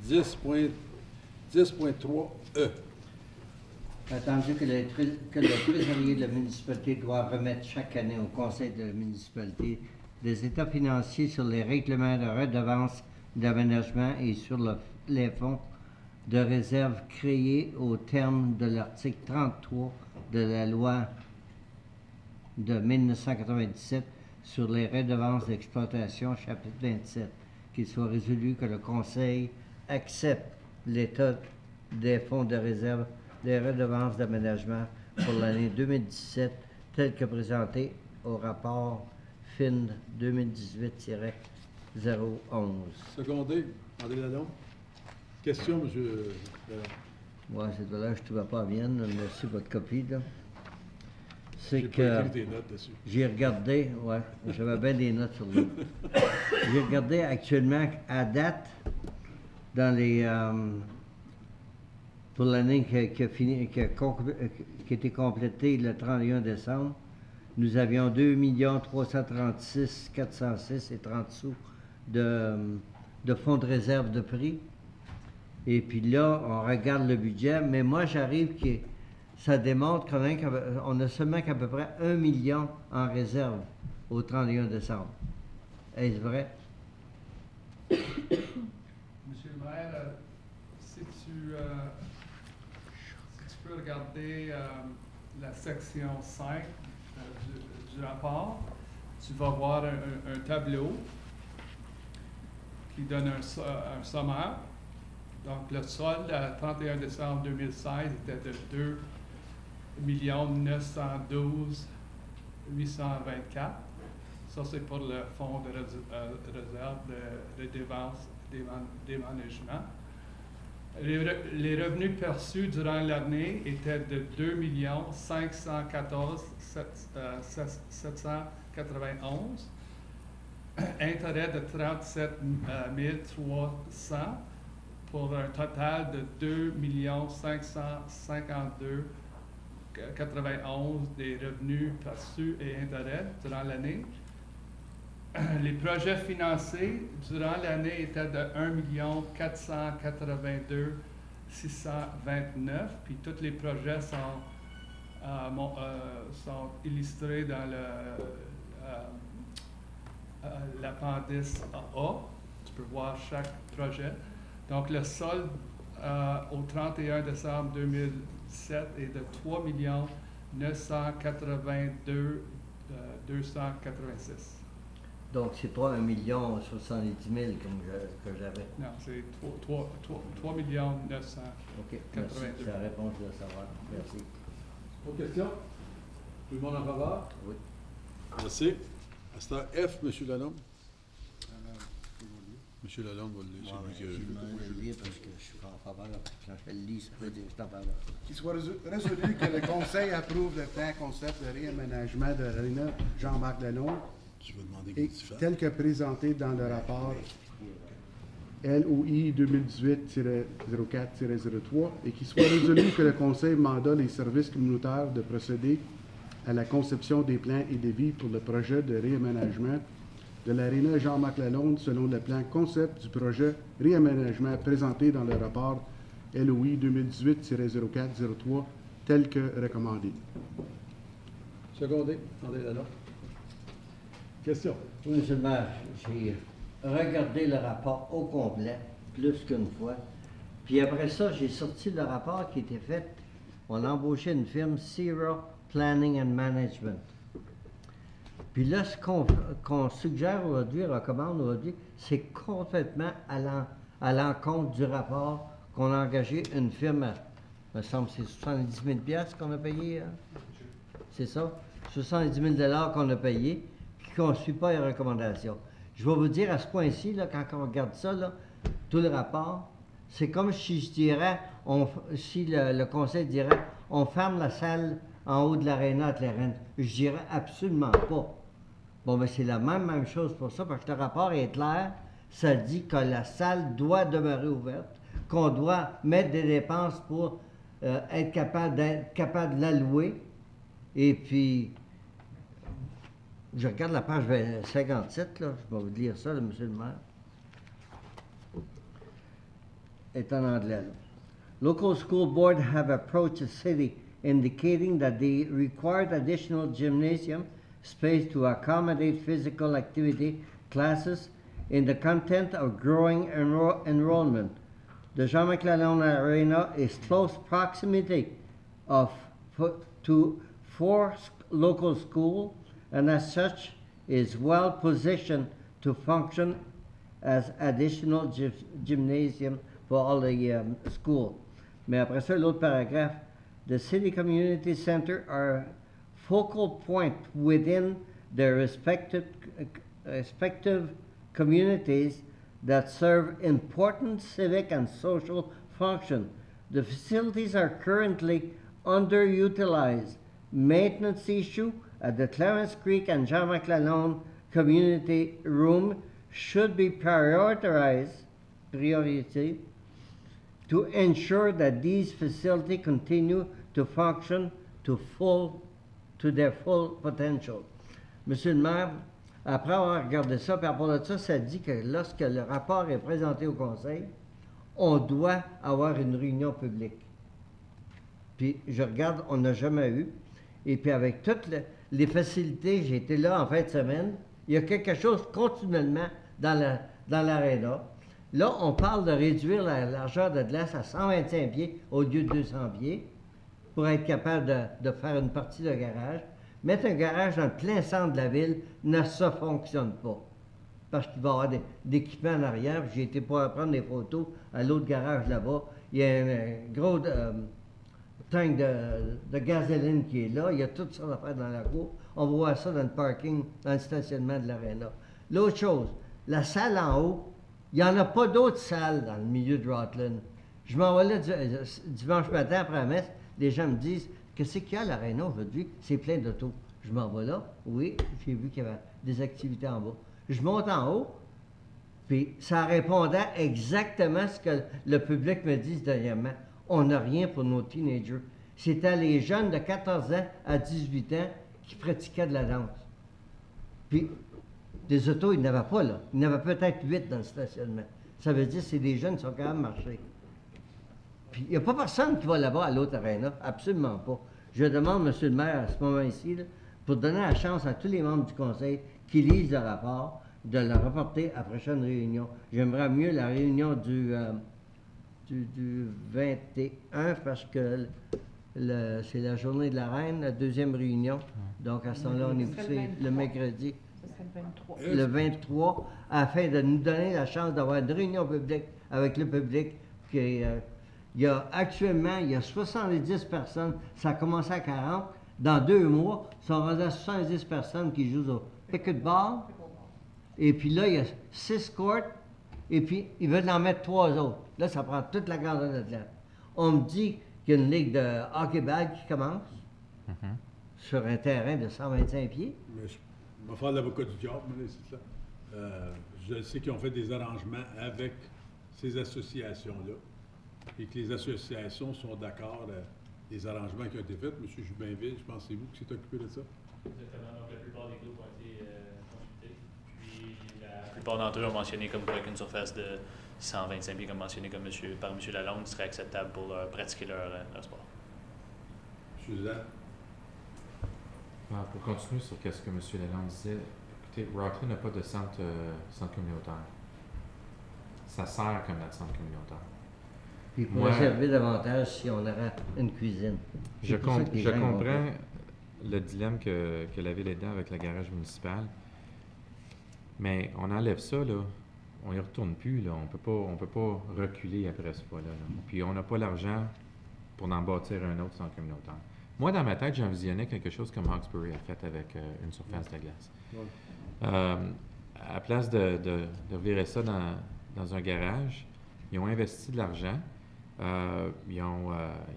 Speaker 1: 10.3E.
Speaker 4: Attendu que le trésorier de la municipalité doit remettre chaque année au conseil de la municipalité des états financiers sur les règlements de redevance d'aménagement et sur les fonds de réserve créés au terme de l'article 33 de la loi de 1997 sur les redevances d'exploitation, chapitre 27, qu'il soit résolu que le conseil accepte l'état des fonds de réserve des redevances d'aménagement pour l'année 2017 tel que présenté au rapport FIN 2018-011.
Speaker 1: Secondé, André Lalonde. Question, M. Lalonde.
Speaker 4: Oui, cette là je ne trouvais pas bien. Merci pour votre copie. C'est
Speaker 1: J'ai
Speaker 4: que
Speaker 1: pas écrit des notes dessus.
Speaker 4: j'ai regardé, ouais, j'avais bien des notes sur lui. J'ai regardé actuellement à date dans les pour l'année qui a été complétée le 31 décembre, nous avions 2 336 406 et 30 sous de fonds de réserve de prix. Et puis là, on regarde le budget, mais moi j'arrive que ça démontre quand même qu'on a seulement qu'à peu près 1 million en réserve au 31 décembre. Est-ce vrai?
Speaker 17: Monsieur le maire, si tu peux regarder la section 5 du rapport, tu vas voir un tableau qui donne un sommaire. Donc, le solde à 31 décembre 2016 était de 2 912 824. Ça, c'est pour le fonds de réserve de déménagement. Les revenus perçus durant l'année étaient de 2 514 791. Intérêt de 37 300 pour un total de 2 552 91 des revenus perçus et intérêts durant l'année. Les projets financés durant l'année étaient de 1 482 629, puis tous les projets sont illustrés dans l'appendice A. Tu peux voir chaque projet. Donc, le solde au 31 décembre 2017 est de 3 982 286.
Speaker 4: Donc, c'est pas 1 70 000 comme que j'avais.
Speaker 17: Non, c'est 3 900.
Speaker 4: OK, merci. C'est la réponse de savoir. Merci.
Speaker 1: Autre question? Tout le monde en faveur?
Speaker 4: Oui.
Speaker 1: Merci. À ce temps, F, M. Lalonde. M. Lalonde va le laisser.
Speaker 4: Ouais,
Speaker 1: lui qui-
Speaker 4: je vais le lire parce que je suis en faveur. Quand je le lis, ça veut dire que je suis en faveur.
Speaker 5: Qu'il soit résolu que le Conseil approuve le plan concept de réaménagement de l'aréna Jean-Marc Lalonde
Speaker 1: Tu vas demander
Speaker 5: et
Speaker 1: qu'on s'y fasse.
Speaker 5: tel que présenté dans le rapport LOI 2018-04-03 et qu'il soit résolu que le Conseil mandate les services communautaires de procéder à la conception des plans et devis pour le projet de réaménagement de l'aréna Jean-Marc Lalonde selon le plan concept du projet réaménagement présenté dans le rapport LOI 2018-04-03 tel que recommandé.
Speaker 1: Secondé, André Lalonde. Question.
Speaker 4: Oui, Monsieur le maire, j'ai regardé le rapport au complet, plus qu'une fois. Puis après ça, j'ai sorti le rapport qui était fait. On a embauché une firme, Sierra Planning and Management. Puis là, ce qu'on suggère aujourd'hui, recommande aujourd'hui, c'est complètement à l'encontre du rapport qu'on a engagé une firme, me semble que c'est 70 000 $ qu'on a payé. Hein? C'est ça? 70 000 $ qu'on a payé, puis qu'on ne suit pas les recommandations. Je vais vous dire, à ce point-ci, là, quand on regarde ça, là, tout le rapport, c'est comme si je dirais, si le conseil dirait, on ferme la salle en haut de l'aréna à Clairenne. Je dirais absolument pas. Bon, mais c'est la même chose pour ça, parce que le rapport est clair. Ça dit que la salle doit demeurer ouverte, qu'on doit mettre des dépenses pour être capable de la louer. Et puis, je regarde la page 57, là, je vais vous lire ça, là, monsieur le maire. C'est en anglais, là. Local school board have approached the city indicating that they required additional gymnasium space to accommodate physical activity classes in the content of growing enrollment. The Jean-Marc Lalonde Arena is close proximity to 4 local schools, and as such is well positioned to function as additional gymnasium for all the school. Mais après ça, l'autre paragraphe, the city community center are focal point within their respective communities that serve important civic and social function. The facilities are currently underutilized. Maintenance issue at the Clarence Creek and Jean-Marc Lalonde community room should be prioritized to ensure that these facilities continue to function to their full potential. Monsieur le maire, après avoir regardé ça, puis à part de ça, ça dit que lorsque le rapport est présenté au conseil, on doit avoir une réunion publique. Puis je regarde, on n'a jamais eu. Et puis avec toutes les facilités, j'ai été là en fin de semaine, il y a quelque chose continuellement dans l'aréna. Là, on parle de réduire la largeur de glace à 125 pieds au lieu de 200 pieds pour être capable de faire une partie de garage. Mettre un garage dans le plein centre de la ville, ça ne fonctionne pas. Parce qu'il va y avoir des équipements en arrière. J'ai été pour prendre des photos à l'autre garage là-bas. Il y a un gros tank de gasoline qui est là. Il y a toutes sortes d'affaires dans la cour. On va voir ça dans le parking, dans le stationnement de l'aréna. L'autre chose, la salle en haut, il n'y en a pas d'autres salles dans le milieu de Rockland. Je m'en vais là dimanche matin après la messe. Les gens me disent, qu'est-ce qu'il y a à l'aréna aujourd'hui? C'est plein d'autos. Je m'en vais là. Oui, j'ai vu qu'il y avait des activités en bas. Je monte en haut, puis ça répondait exactement à ce que le public me dit dernièrement. On n'a rien pour nos teenagers. C'était les jeunes de 14 ans à 18 ans qui pratiquaient de la danse. Puis, des autos, il n'y en avait pas, là. Il y en avait peut-être 8 dans le stationnement. Ça veut dire que c'est des jeunes qui sont quand même marchés. Puis, il n'y a pas personne qui va là-bas à l'autre aréna. Absolument pas. Je demande, M. le maire, à ce moment-ci, pour donner la chance à tous les membres du conseil qui lisent le rapport, de le reporter à la prochaine réunion. J'aimerais mieux la réunion du 21 parce que c'est la journée de la reine, la deuxième réunion. Donc, à ce temps-là, on est poussé le mercredi. Le 23, afin de nous donner la chance d'avoir une réunion publique avec le public. Actuellement, il y a 70 personnes. Ça a commencé à 40. Dans 2 mois, ils sont rendus à 70 personnes qui jouent au pickleball. Et puis là, il y a 6 courts Et puis, ils veulent en mettre 3 autres. Là, ça prend toute la grandeur de l'athlète. On me dit qu'il y a une ligue de hockey-ball qui commence sur un terrain de 125 pieds.
Speaker 1: Mais je vais faire l'avocat du diable, mais c'est ça. Je sais qu'ils ont fait des arrangements avec ces associations-là et que les associations sont d'accord des arrangements qui ont été faits. M. Jubinville, je pense que c'est vous qui s'est occupé de ça.
Speaker 18: Exactement. Donc, la plupart des groupes ont été consultés. Puis, la plupart d'entre eux ont mentionné comme quoi qu'une surface de 125 pieds, comme mentionné par M. Lalonde, serait acceptable pour pratiquer leur sport.
Speaker 1: Suzanne?
Speaker 3: Pour continuer sur ce que M. Lalonde disait, écoutez, Rockland n'a pas de centre communautaire. Ça sert comme notre centre communautaire.
Speaker 4: Puis il pourrait servir davantage si on aurait une cuisine.
Speaker 3: Je comprends le dilemme que la Ville est dans avec le garage municipal, mais on enlève ça, là, on n'y retourne plus, là. On peut pas reculer après ce fois-là. Là. Puis on n'a pas l'argent pour en bâtir un autre centre communautaire. Moi, dans ma tête, j'envisionnais quelque chose comme Hawkesbury a fait avec une surface de glace. À la place de virer ça dans un garage, ils ont investi de l'argent, ils ont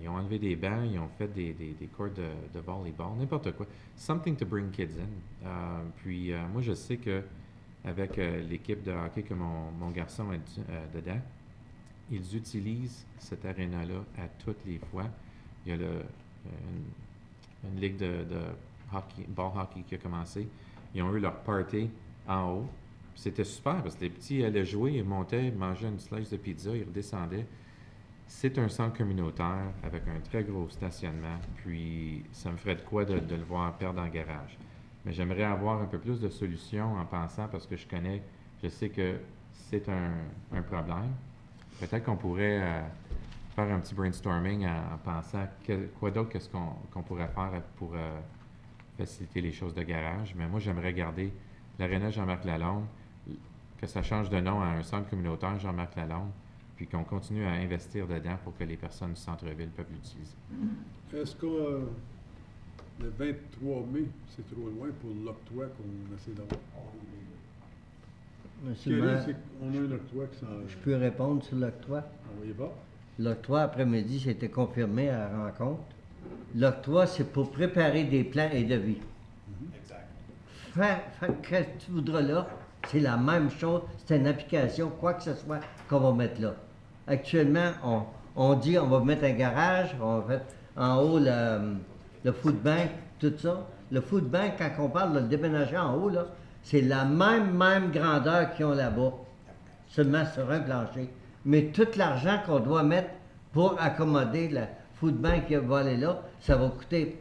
Speaker 3: enlevé des bancs, ils ont fait des courts de volleyball, n'importe quoi. Something to bring kids in. Puis moi, je sais que avec l'équipe de hockey que mon garçon est dedans, ils utilisent cette aréna-là à toutes les fois. Il y a une ligue de ball hockey qui a commencé. Ils ont eu leur party en haut. C'était super parce que les petits allaient jouer, ils montaient, ils mangeaient une slice de pizza, ils redescendaient. C'est un centre communautaire avec un très gros stationnement. Puis ça me ferait de quoi de le voir perdre en garage. Mais j'aimerais avoir un peu plus de solutions en pensant parce que je sais que c'est un problème. Peut-être qu'on pourrait faire un petit brainstorming en pensant quoi d'autre qu'est-ce qu'on pourrait faire pour faciliter les choses de garage. Mais moi, j'aimerais garder l'aréna Jean-Marc Lalonde, que ça change de nom à un centre communautaire Jean-Marc Lalonde, puis qu'on continue à investir dedans pour que les personnes du centre-ville peuvent l'utiliser.
Speaker 1: Est-ce que le 23 mai, c'est trop loin pour l'octroi qu'on essaie d'avoir?
Speaker 4: Monsieur le maire,
Speaker 1: on a un octroi qui s'en...
Speaker 4: Je peux répondre sur l'octroi?
Speaker 1: Envoyez pas.
Speaker 4: L'octroi après-midi, c'était confirmé à la rencontre. L'octroi, c'est pour préparer des plans et devis.
Speaker 14: Exact.
Speaker 4: Faire que tu voudras là, c'est la même chose. C'est une application, quoi que ce soit, qu'on va mettre là. Actuellement, on dit on va mettre un garage, on va mettre en haut le food bank, tout ça. Le food bank, quand on parle de le déménager en haut, là, c'est la même grandeur qu'ils ont là-bas, seulement sur un plancher. Mais tout l'argent qu'on doit mettre pour accommoder le food bank qui va aller là, ça va coûter,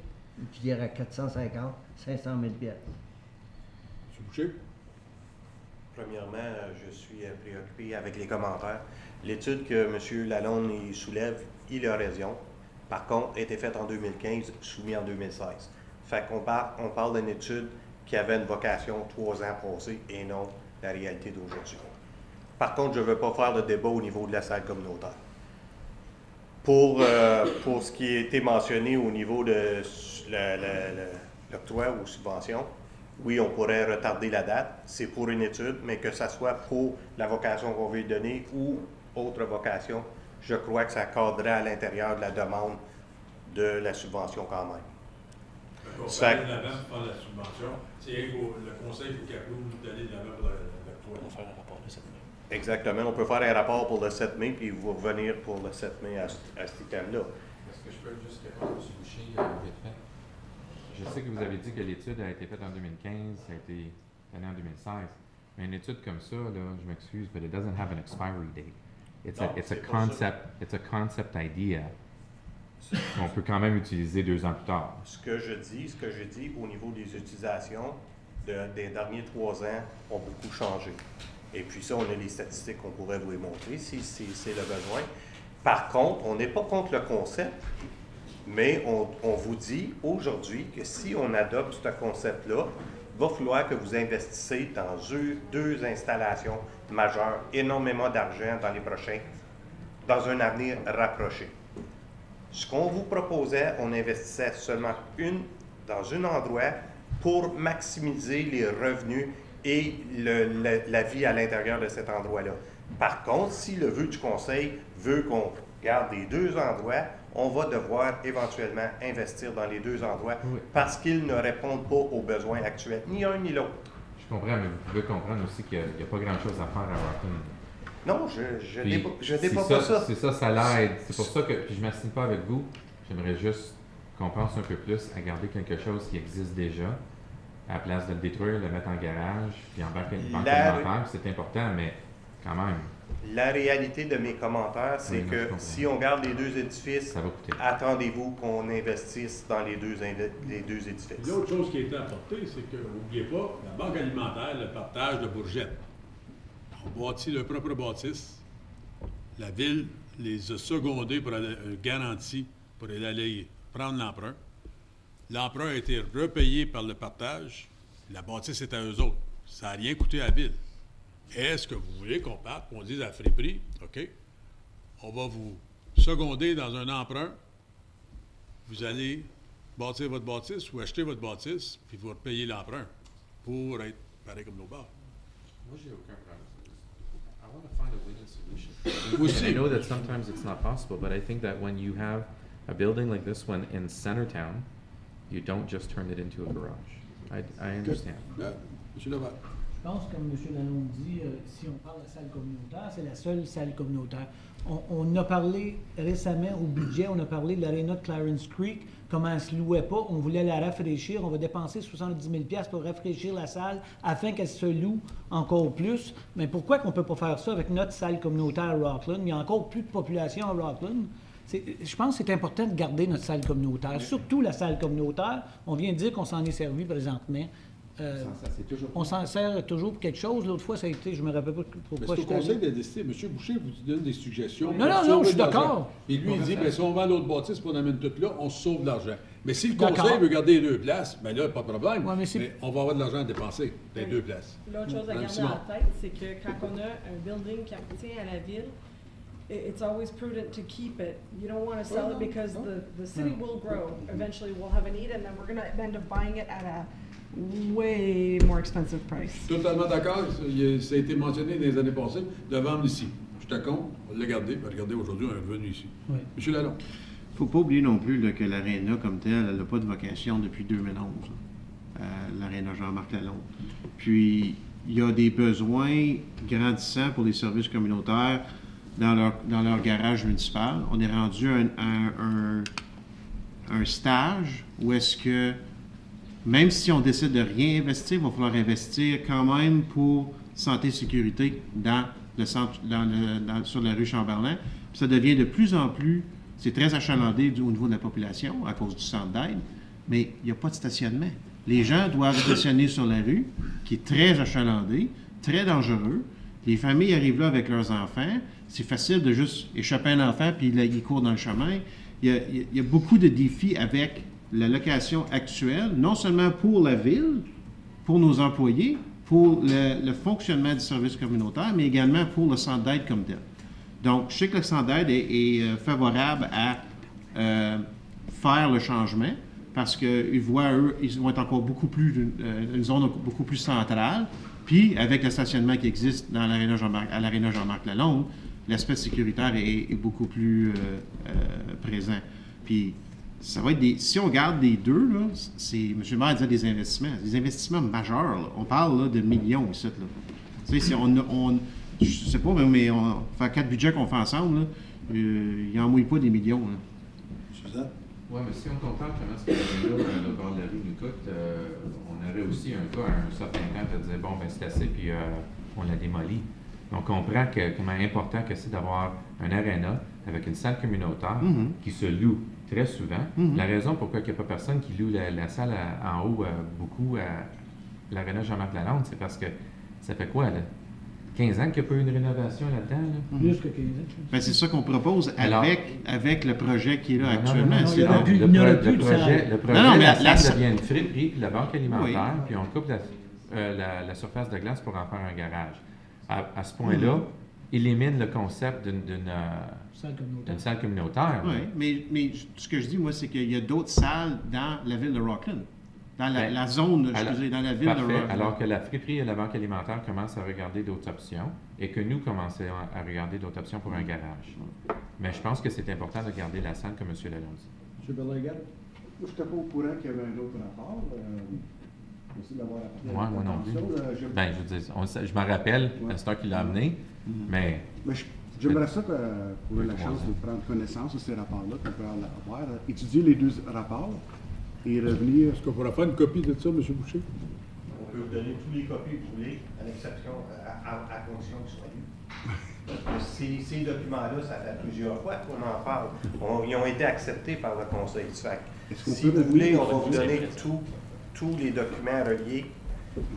Speaker 4: je dirais, 450, 500 000 pièces.
Speaker 1: M. Boucher?
Speaker 14: Premièrement, je suis préoccupé avec les commentaires. L'étude que M. Lalonde soulève, il a raison. Par contre, a été faite en 2015, soumise en 2016. Fait qu'on parle d'une étude qui avait une vocation 3 ans passés et non la réalité d'aujourd'hui. Par contre, je ne veux pas faire de débat au niveau de la salle communautaire. Pour ce qui a été mentionné au niveau de l'octroi ou subvention, oui, on pourrait retarder la date. C'est pour une étude, mais que ce soit pour la vocation qu'on veut lui donner ou autre vocation, je crois que ça cadrerait à l'intérieur de la demande de la subvention quand même.
Speaker 1: On va aller de l'avant pour faire la subvention. C'est le conseil qui approuve d'aller de l'avant pour l'octroi.
Speaker 18: On va faire un rapport le 7 mai.
Speaker 14: Exactement. On peut faire un rapport pour le 7 mai, puis vous revenir pour le 7 mai à ce thème-là.
Speaker 3: Est-ce que je peux juste répondre, M. Boucher, vite fait? Je sais que vous avez dit que l'étude a été faite en 2015, ça a été faite en 2016. Mais une étude comme ça, là, je m'excuse, but it doesn't have an expiry date. It's a concept idea. On peut quand même utiliser 2 ans plus tard.
Speaker 14: Ce que je dis au niveau des utilisations des derniers 3 ans ont beaucoup changé. Et puis ça, on a les statistiques qu'on pourrait vous les montrer si c'est le besoin. Par contre, on n'est pas contre le concept, mais on vous dit aujourd'hui que si on adopte ce concept-là, il va falloir que vous investissez dans 2 installations majeures, énormément d'argent dans un avenir rapproché. Ce qu'on vous proposait, on investissait seulement dans un endroit pour maximiser les revenus et la vie à l'intérieur de cet endroit-là. Par contre, si le vœu du conseil veut qu'on garde les deux endroits, on va devoir éventuellement investir dans les deux endroits parce qu'ils ne répondent pas aux besoins actuels, ni un ni l'autre.
Speaker 3: Je comprends, mais vous pouvez comprendre aussi qu'il n'y a pas grand-chose à faire à Rockland.
Speaker 14: Non, je débat pas ça.
Speaker 3: C'est ça l'aide. C'est pour ça que, puis je ne m'assigne pas avec vous, j'aimerais juste qu'on pense un peu plus à garder quelque chose qui existe déjà, à la place de le détruire, le mettre en garage, puis embarquer une banque alimentaire, c'est important, mais quand même.
Speaker 14: La réalité de mes commentaires, c'est que si on garde les deux édifices, attendez-vous qu'on investisse dans les deux édifices.
Speaker 1: L'autre chose qui a été apportée, c'est que, n'oubliez pas, la banque alimentaire, le partage de Bourgette. On bâtit leur propre bâtisse. La ville les a secondés pour aller, garantie pour aller prendre l'emprunt. L'emprunt a été repayé par le partage. La bâtisse est à eux autres. Ça n'a rien coûté à la ville. Est-ce que vous voulez qu'on parte, qu'on dise à friperie, OK, on va vous seconder dans un emprunt, vous allez bâtir votre bâtisse ou acheter votre bâtisse, puis vous repayez l'emprunt pour être pareil comme nos bars.
Speaker 3: Moi, j'ai aucun problème. I want to find a winning solution. And I know that sometimes it's not possible, but I think that when you have a building like this one in Centertown, you don't just turn it into a garage. I understand.
Speaker 1: Monsieur Levac.
Speaker 15: Je pense, comme M. Lalonde dit, si on parle de salle communautaire, c'est la seule salle communautaire. On a parlé récemment au budget, on a parlé de l'aréna de Clarence Creek, comment elle ne se louait pas, on voulait la rafraîchir, on va dépenser 70 000 $ pour rafraîchir la salle afin qu'elle se loue encore plus. Mais pourquoi qu'on ne peut pas faire ça avec notre salle communautaire à Rockland? Il y a encore plus de population à Rockland. Je pense que c'est important de garder notre salle communautaire, surtout la salle communautaire. On vient de dire qu'on s'en est servi présentement. On s'en sert toujours pour quelque chose. L'autre fois, ça a été, je me rappelle pas pourquoi.
Speaker 1: Mais c'est au conseil de décider. M. Boucher vous donne des suggestions.
Speaker 15: Non, je suis d'accord.
Speaker 1: Et lui, il dit, bien, si on vend l'autre bâtisse et on amène tout là, on se sauve de l'argent. Mais si le conseil veut garder les deux places, bien là, pas de problème. Ouais, mais on va avoir de l'argent à dépenser dans les deux places.
Speaker 6: L'autre chose à garder en tête, c'est que quand on a un building qui appartient à la ville, it's always prudent to keep it. You don't want to sell it because the city will grow. Eventually, we'll have a need, and then we're going to end up buying it at a way more expensive price.
Speaker 1: Totalement d'accord. Ça a été mentionné dans les années passées de vendre ici. Je suis d'accord, on l'a gardé. Regardez, aujourd'hui, on est revenu ici. Oui. Monsieur Lalonde.
Speaker 16: Il ne faut pas oublier non plus là, que l'aréna comme telle, elle n'a pas de vocation depuis 2011. L'aréna Jean-Marc Lalonde. Puis, il y a des besoins grandissants pour les services communautaires dans leur garage municipal. On est rendu à un stage où est-ce que même si on décide de rien investir, il va falloir investir quand même pour santé et sécurité dans le centre, sur la rue Chamberlain. Puis ça devient de plus en plus, c'est très achalandé au niveau de la population à cause du centre d'aide, mais il n'y a pas de stationnement. Les gens doivent stationner sur la rue, qui est très achalandé, très dangereux. Les familles arrivent là avec leurs enfants. C'est facile de juste échapper un enfant puis là, il court dans le chemin. Il y a beaucoup de défis avec la location actuelle, non seulement pour la ville, pour nos employés, pour le fonctionnement du service communautaire, mais également pour le centre d'aide comme tel. Donc, je sais que le centre d'aide est favorable à faire le changement parce qu'ils voient, eux, ils vont être encore beaucoup plus, une zone beaucoup plus centrale. Puis, avec le stationnement qui existe dans l'aréna Jean-Marc Lalonde, l'aspect sécuritaire est beaucoup plus présent. Puis, ça va être si on regarde les deux, là, M. le maire disait des investissements majeurs. Là. On parle là, de millions ici. Là. Tu sais, je sais pas, mais on fait 4 budgets qu'on fait ensemble, il n'en mouille pas des millions. Là.
Speaker 3: Oui, mais si on compare comment ce que le bord de la rue nous coûte, on aurait aussi un cas à un certain temps de dire, bon, ben c'est assez, puis on la démolit. On comprend comment important que c'est d'avoir un aréna avec une salle communautaire qui se loue très souvent. La raison pourquoi il n'y a pas personne qui loue la salle en haut beaucoup à l'aréna Jean-Marc Lalonde, c'est parce que ça fait quoi, là? 15 ans qu'il n'y a pas eu une rénovation là-dedans? Là?
Speaker 15: Plus que 15 ans.
Speaker 16: Ben, c'est ça qu'on propose avec le projet qui est là actuellement.
Speaker 3: Le projet, la salle devient une friperie, puis la banque alimentaire, puis on coupe la surface de glace pour en faire un garage. À ce point-là, élimine le concept d'une salle communautaire.
Speaker 16: Oui, mais ce que je dis, moi, c'est qu'il y a d'autres salles dans la ville de Rockland. dans la,
Speaker 3: Ben,
Speaker 16: la zone, je
Speaker 3: alors-
Speaker 16: veux dire, dans la ville
Speaker 3: parfait.
Speaker 16: de Rockland.
Speaker 3: Alors que la friperie et la banque alimentaire commencent à regarder d'autres options et que nous commençons à regarder d'autres options pour un garage. Mais je pense que c'est important de garder la salle comme M. Lalonde dit.
Speaker 5: M. Berlinguet? Moi, je n'étais pas au courant qu'il y avait un autre rapport. Merci d'avoir apporté
Speaker 3: Ouais, moi non plus.
Speaker 5: l'attention.
Speaker 3: Ben, je veux dire, je m'en rappelle,
Speaker 5: Ouais.
Speaker 3: c'est toi qui l'a amené, mais...
Speaker 5: Mais j'aimerais ça qu'on ait la chance de prendre connaissance de ces rapports-là, qu'on peut avoir, étudier les deux rapports et revenir.
Speaker 1: Est-ce qu'on pourrait faire une copie de ça, M. Boucher?
Speaker 14: On peut vous donner tous les copies que vous voulez, à l'exception, à condition qu'ils soient lus. Parce que ces documents-là, ça fait plusieurs fois qu'on en parle. Ils ont été acceptés par le Conseil. Fait que si vous voulez, on va vous donner tous les documents reliés.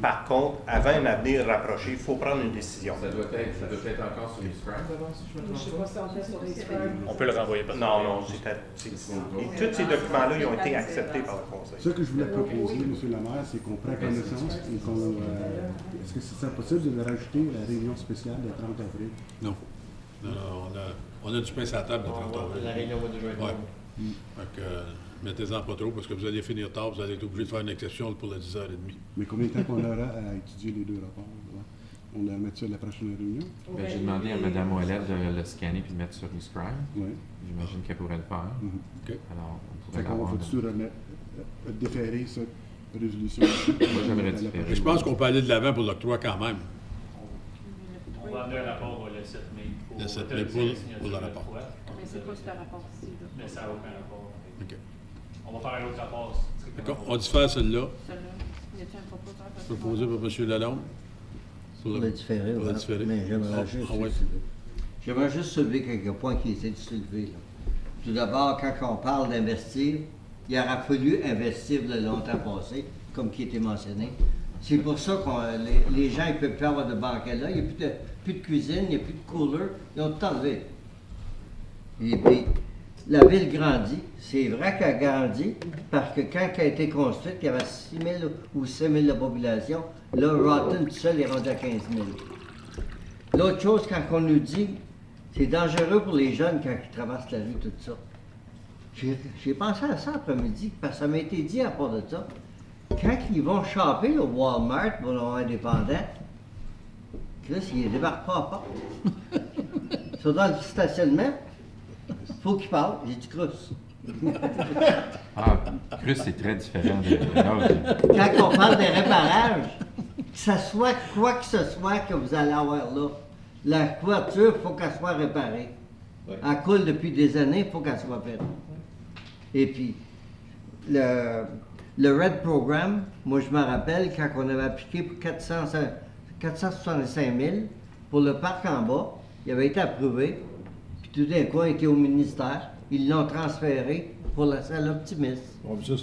Speaker 14: Par contre, avant un avenir rapproché, il faut prendre une décision.
Speaker 3: Ça doit être encore sur les scribes d'abord, si je me
Speaker 6: Je sais pas si on fait sur les scribes.
Speaker 18: On peut le renvoyer par
Speaker 14: Non, tous ces documents-là, ils ont été acceptés par le Conseil.
Speaker 5: Ce que je voulais proposer, M. le maire, c'est qu'on prenne connaissance et qu'on... est-ce que c'est possible de rajouter la réunion spéciale le 30 avril?
Speaker 1: Non. On a du pain sur la table le 30 avril.
Speaker 4: La réunion va déjà être
Speaker 1: Ouais. Fait que, mettez-en pas trop, parce que vous allez finir tard, vous allez être obligé de faire une exception pour la 10h30.
Speaker 5: Mais combien de temps qu'on aura à étudier les deux rapports? Là? On va mettre ça à la prochaine réunion?
Speaker 3: Ben, j'ai demandé à Mme Ouellette de le scanner puis de mettre sur eScribe.
Speaker 5: Oui.
Speaker 3: J'imagine qu'elle pourrait le faire.
Speaker 1: OK.
Speaker 3: Alors, on pourrait
Speaker 5: Fait qu'on
Speaker 3: l'avoir.
Speaker 5: faut-tu déférer cette résolution?
Speaker 3: Moi, j'aimerais différer.
Speaker 1: Je pense qu'on peut aller de l'avant pour l'octroi quand même.
Speaker 18: On va amener un rapport le 7 mai.
Speaker 1: Le 7 mai pour le rapport.
Speaker 7: Mais c'est pas ce rapport-ci, là.
Speaker 18: Mais ça n'a aucun rapport.
Speaker 1: OK.
Speaker 18: On va faire un autre rapport.
Speaker 1: D'accord. On diffère celui-là,
Speaker 7: Celle-là, y a-t-il un proposeur?
Speaker 1: proposé par M. Lalonde.
Speaker 4: Pour le différer,
Speaker 1: Pour le
Speaker 4: ouais.
Speaker 1: différer.
Speaker 4: Mais j'aimerais juste,
Speaker 1: ouais.
Speaker 4: j'aimerais juste soulever quelques points qui essaient de soulever. Là. Tout d'abord, quand on parle d'investir, il aura fallu investir le longtemps passé, comme qui était mentionné. C'est pour ça que les gens ne peuvent plus avoir de banquet là. Il n'y a plus de cuisine, il n'y a plus de cooler. Ils ont tout enlevé. Et puis, la ville grandit. C'est vrai qu'elle grandit parce que quand elle a été construite, il y avait 6 000 ou 7 000 de population. Là, Rotten tout seul est rendu à 15 000. L'autre chose, quand on nous dit, c'est dangereux pour les jeunes quand ils traversent la rue, tout ça. J'ai pensé à ça après-midi, parce que ça m'a été dit à part de ça. Quand ils vont shopper au Walmart pour leur indépendant, Chris, ils ne débarquent pas à porte. Ils sont dans le stationnement. Faut qu'ils parlent. J'ai dit Cruz.
Speaker 3: Ah, Cruz, c'est très différent de l'autre.
Speaker 4: Quand on parle des réparages, que ça soit quoi que ce soit que vous allez avoir là, la toiture, il faut qu'elle soit réparée.
Speaker 3: Ouais.
Speaker 4: Elle coule depuis des années, il faut qu'elle soit faite. Et puis, le RED Program, moi je me rappelle quand on avait appliqué pour 465 000 pour le parc en bas, il avait été approuvé, puis tout d'un coup, il était au ministère, ils l'ont transféré pour la salle optimiste.
Speaker 1: Bon, ça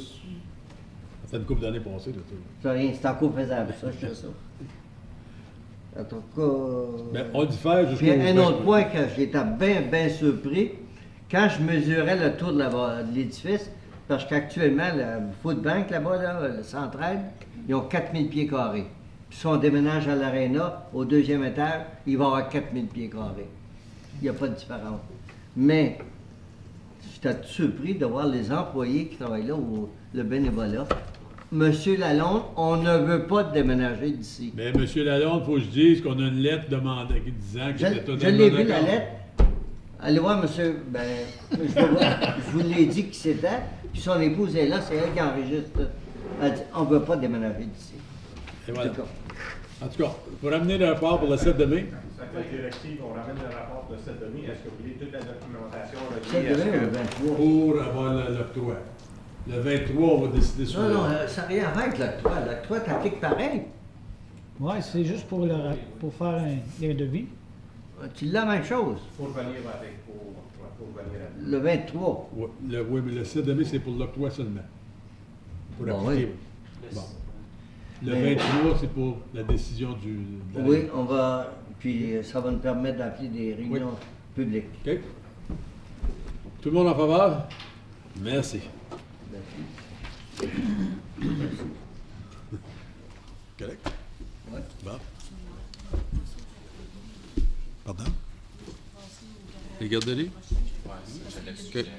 Speaker 1: fait une couple d'années passées, là, tout.
Speaker 4: C'est rien, c'est encore faisable, ça, je sais ça. En tout cas...
Speaker 1: Ben, on diffère jusqu'au...
Speaker 4: Puis un autre point que j'étais bien surpris, quand je mesurais le tour de l'édifice, parce qu'actuellement, le Food Bank là-bas, là, le Centraide, ils ont 4000 pieds carrés. Puis si on déménage à l'Arena, au deuxième étage, il va y avoir 4000 pieds carrés. Il n'y a pas de différence. Mais j'étais surpris de voir les employés qui travaillent là, ou le bénévolat. Monsieur Lalonde, on ne veut pas déménager d'ici.
Speaker 1: Mais M. Lalonde, il faut que je dise qu'on a une lettre demandant, disant que c'était
Speaker 4: Je
Speaker 1: totalement
Speaker 4: l'ai vu, la
Speaker 1: d'accord.
Speaker 4: lettre. Allez voir, monsieur, je vous l'ai dit qui c'était, puis son épouse est là, c'est elle qui enregistre. Elle dit, on ne veut pas déménager d'ici.
Speaker 1: Et voilà.
Speaker 4: En tout cas.
Speaker 1: En tout cas, pour ramener le rapport pour le 7 de mai.
Speaker 14: Ça fait directive, on ramène le rapport de 7 de mai. Est-ce que vous voulez toute la documentation
Speaker 4: 7
Speaker 14: reliée?
Speaker 4: de mai,
Speaker 14: Est-ce
Speaker 4: le
Speaker 14: que
Speaker 4: 23.
Speaker 1: Pour avoir l'octroi. Le 23, on va décider sur
Speaker 4: Non,
Speaker 1: le...
Speaker 4: non, ça n'a rien à voir avec l'octroi. L'octroi, t'appliques pareil.
Speaker 15: Ouais, c'est juste pour faire un devis.
Speaker 4: Tu l'as la même chose.
Speaker 14: Pour venir avec, pour venir avec.
Speaker 4: Le 23.
Speaker 1: Oui, mais le 7 de mai, c'est pour l'octroi seulement. Pour
Speaker 4: Bon,
Speaker 1: appliquer.
Speaker 4: oui.
Speaker 1: Bon. Le
Speaker 4: Mais-
Speaker 1: 23, c'est pour la décision du... de la-
Speaker 4: Oui, on va. Puis ça va nous permettre d'appeler des réunions publiques.
Speaker 1: OK. Tout le monde en faveur? Merci. Correct?
Speaker 4: Oui.
Speaker 1: Bon. Pardon? Les garderies?
Speaker 3: Ouais, c'est
Speaker 1: OK.
Speaker 3: faire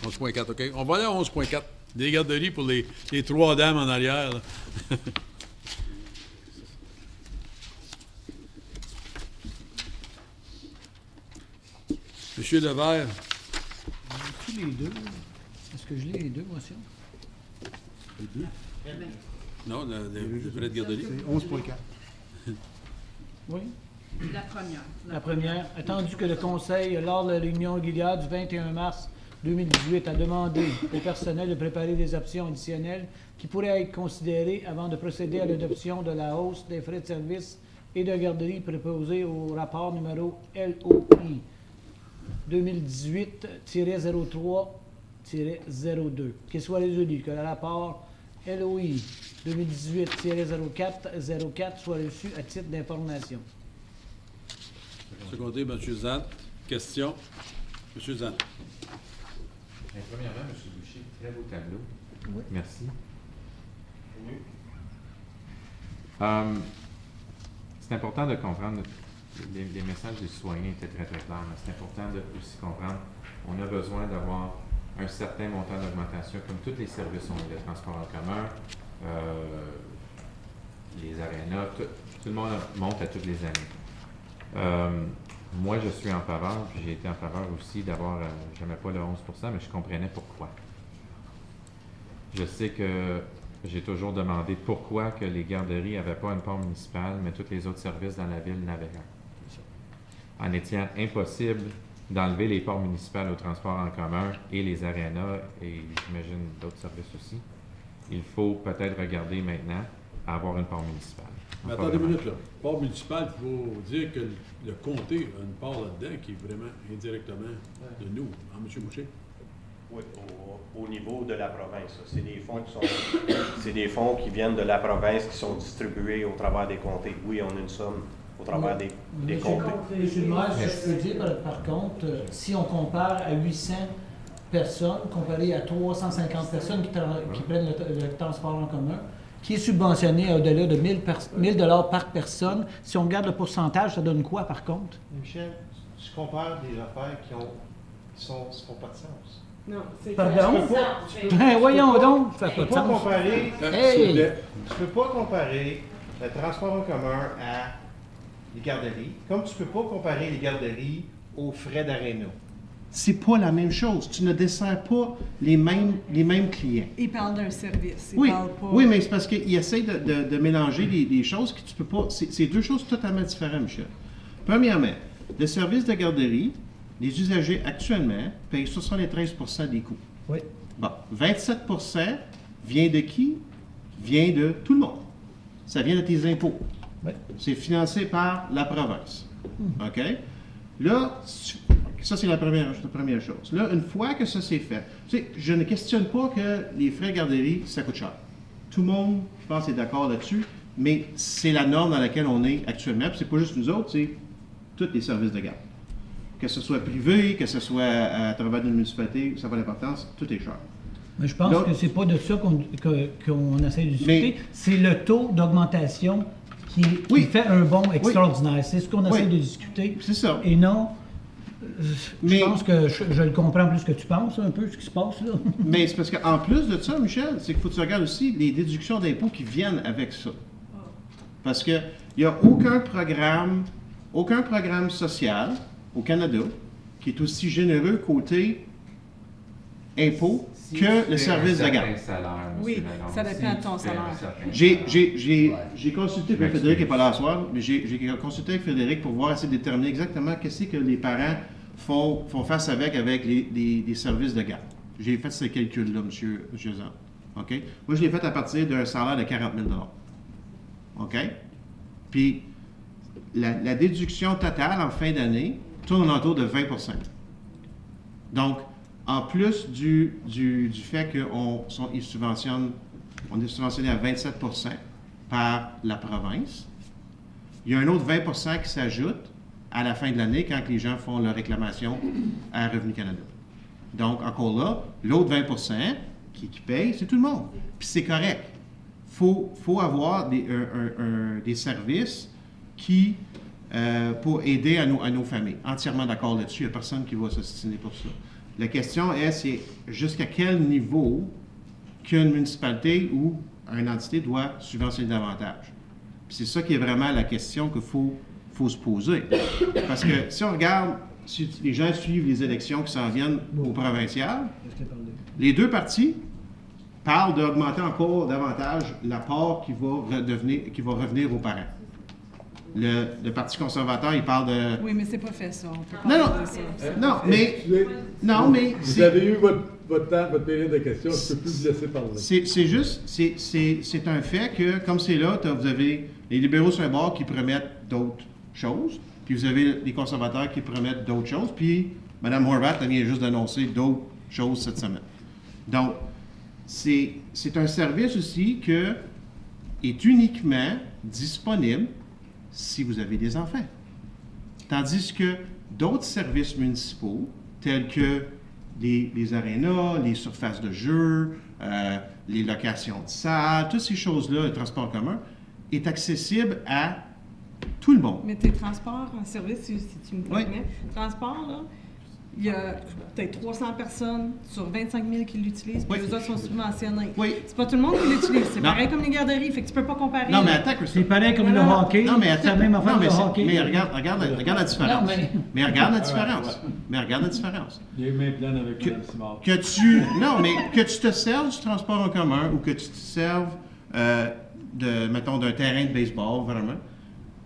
Speaker 3: 11.4.
Speaker 1: 11.4, OK. On va aller à 11.4. Des garderies pour les 3 dames en arrière. Là. Monsieur Levert.
Speaker 15: As-tu les deux? Est-ce que je lis les deux motions?
Speaker 1: Les deux? Non, les frais de garderie.
Speaker 5: C'est 11.4.
Speaker 15: Oui.
Speaker 7: La première.
Speaker 15: La première, attendu que le Conseil, lors de la réunion régulière du 21 mars 2018, a demandé au personnel de préparer des options additionnelles qui pourraient être considérées avant de procéder à l'adoption de la hausse des frais de service et de garderie proposée au rapport numéro LOI 2018-03-02, qu'il soit résolu que le rapport LOI 2018-04 soit reçu à titre d'information.
Speaker 1: Secondé, M. Zan. Question. M. Zan.
Speaker 3: Premièrement, M. Boucher, très beau tableau.
Speaker 15: Oui.
Speaker 3: Merci. C'est important de comprendre, les messages des citoyens étaient très très clairs, mais c'est important de aussi comprendre qu'on a besoin d'avoir un certain montant d'augmentation, comme tous les services ont le transport en commun, les arénas, tout le monde monte à toutes les années. Moi, je suis en faveur, puis j'ai été en faveur aussi d'avoir, j'aimais pas le 11%, mais je comprenais pourquoi. Je sais que j'ai toujours demandé pourquoi que les garderies n'avaient pas une part municipale, mais tous les autres services dans la ville n'avaient un. En étant impossible d'enlever les ports municipales au transport en commun et les arénas, et j'imagine d'autres services aussi, il faut peut-être regarder maintenant à avoir une part municipale.
Speaker 1: Mais attendez une minute, là. Port municipal, il faut dire que le comté a une part là-dedans qui est vraiment indirectement de nous, hein, M. Boucher?
Speaker 14: Oui, au niveau de la province. C'est des fonds qui sont, c'est des fonds qui viennent de la province qui sont distribués au travers des comtés. Oui, on a une somme au travers des comtés.
Speaker 15: Monsieur le maire, je peux dire par contre, si on compare à 800 personnes, comparé à 350 personnes qui prennent le transport en commun, qui est subventionné à au-delà de 1 000 $ par personne, si on regarde le pourcentage, ça donne quoi par contre?
Speaker 16: Michel, tu compares des affaires qui font pas de sens.
Speaker 6: Non, c'est
Speaker 15: Pardon?
Speaker 6: Ben,
Speaker 15: voyons donc, ça
Speaker 16: Tu
Speaker 15: fait
Speaker 16: peux
Speaker 15: pas
Speaker 16: pas
Speaker 15: de sens.
Speaker 16: comparer,
Speaker 15: Hey!
Speaker 16: tu peux pas comparer le transport en commun à les garderies, comme tu peux pas comparer les garderies aux frais d'aréna. C'est pas la même chose. Tu ne desserres pas les mêmes clients.
Speaker 7: Il parle d'un service. Il
Speaker 16: Oui,
Speaker 7: parle pas...
Speaker 16: oui, mais c'est parce qu'il essaie de mélanger des choses que tu peux pas. C'est deux choses totalement différentes, Michel. Premièrement, le service de garderie, les usagers actuellement payent 73% des coûts.
Speaker 15: Oui.
Speaker 16: Bon, 27% vient de qui? Vient de tout le monde. Ça vient de tes impôts.
Speaker 15: Oui.
Speaker 16: C'est financé par la province. OK? Là, ça, c'est la première chose. Là, une fois que ça c'est fait, tu sais, je ne questionne pas que les frais de garderie, ça coûte cher. Tout le monde, je pense, est d'accord là-dessus, mais c'est la norme dans laquelle on est actuellement. Puis c'est pas juste nous autres, c'est tous les services de garde. Que ce soit privé, que ce soit à travers une municipalité, ça n'a pas d'importance, tout est cher.
Speaker 15: Mais je pense
Speaker 16: Donc,
Speaker 15: que c'est pas de ça qu'on essaie de discuter, c'est le taux d'augmentation qui fait un bond extraordinaire. C'est ce qu'on essaie de discuter.
Speaker 16: C'est ça.
Speaker 15: Et non, je pense que je le comprends plus que tu penses, un peu, ce qui se passe là.
Speaker 16: Mais c'est parce qu'en plus de ça, Michel, c'est qu'il faut que tu regardes aussi les déductions d'impôts qui viennent avec ça. Parce qu'il n'y a aucun programme social au Canada qui est aussi généreux côté impôts que le service de garde.
Speaker 7: Oui, ça dépend de ton salaire.
Speaker 16: J'ai consulté avec Frédéric, qui n'est pas là ce soir, mais j'ai consulté avec Frédéric pour voir, essayer de déterminer exactement qu'est-ce que les parents font face avec les services de garde. J'ai fait ce calcul-là, M. Zan. OK? Moi, je l'ai fait à partir d'un salaire de 40 000 $. OK? Puis, la déduction totale en fin d'année tourne autour de 20 %. Donc, en plus du fait qu'on est subventionné à 27 % par la province, il y a un autre 20 % qui s'ajoute à la fin de l'année quand les gens font leur réclamation à Revenu Canada. Donc, encore là, l'autre 20 % qui paye, c'est tout le monde. Puis c'est correct. Faut avoir des services pour aider à nos familles. Entièrement d'accord là-dessus. Il n'y a personne qui va s'ostiner pour ça. La question est, c'est jusqu'à quel niveau qu'une municipalité ou une entité doit subventionner davantage. Puis c'est ça qui est vraiment la question qu'il faut se poser. Parce que si on regarde, si les gens suivent les élections qui s'en viennent au provincial, les deux partis parlent d'augmenter encore davantage l'apport qui va revenir aux parents. Le Parti conservateur, il parle de...
Speaker 7: Oui, mais c'est pas fait, ça. On peut
Speaker 16: Non, non,
Speaker 7: parler de ça.
Speaker 16: non, mais...
Speaker 1: Vous avez eu votre temps, votre période de questions, je ne peux plus vous laisser parler.
Speaker 16: C'est juste, c'est un fait que, comme c'est là, vous avez les libéraux sur un bord qui promettent d'autres choses, puis vous avez les conservateurs qui promettent d'autres choses, puis Mme Horvath vient juste d'annoncer d'autres choses cette semaine. Donc, c'est un service aussi qui est uniquement disponible si vous avez des enfants. Tandis que d'autres services municipaux, tels que les arénas, les surfaces de jeu, les locations de salles, toutes ces choses-là, le transport commun, est accessible à tout le monde.
Speaker 7: Mais tes transports en service, si tu me permets, transport, là, il y a peut-être 300 personnes sur 25 000 qui l'utilisent, puis les autres sont subventionnés. C'est pas tout le monde qui l'utilise. C'est pareil comme les garderies, fait que tu peux pas comparer.
Speaker 16: Non, mais attends, Christophe.
Speaker 15: C'est pareil comme le hockey.
Speaker 16: Non, mais attends.
Speaker 15: C'est la même affaire
Speaker 16: mais
Speaker 15: que le hockey.
Speaker 16: Mais regarde la différence.
Speaker 15: Non,
Speaker 16: mais regarde la différence. Mais regarde la différence.
Speaker 1: Il y a eu même plan avec Mme Simard.
Speaker 16: Que tu te serves du transport en commun ou que tu te serves, mettons, d'un terrain de baseball, vraiment,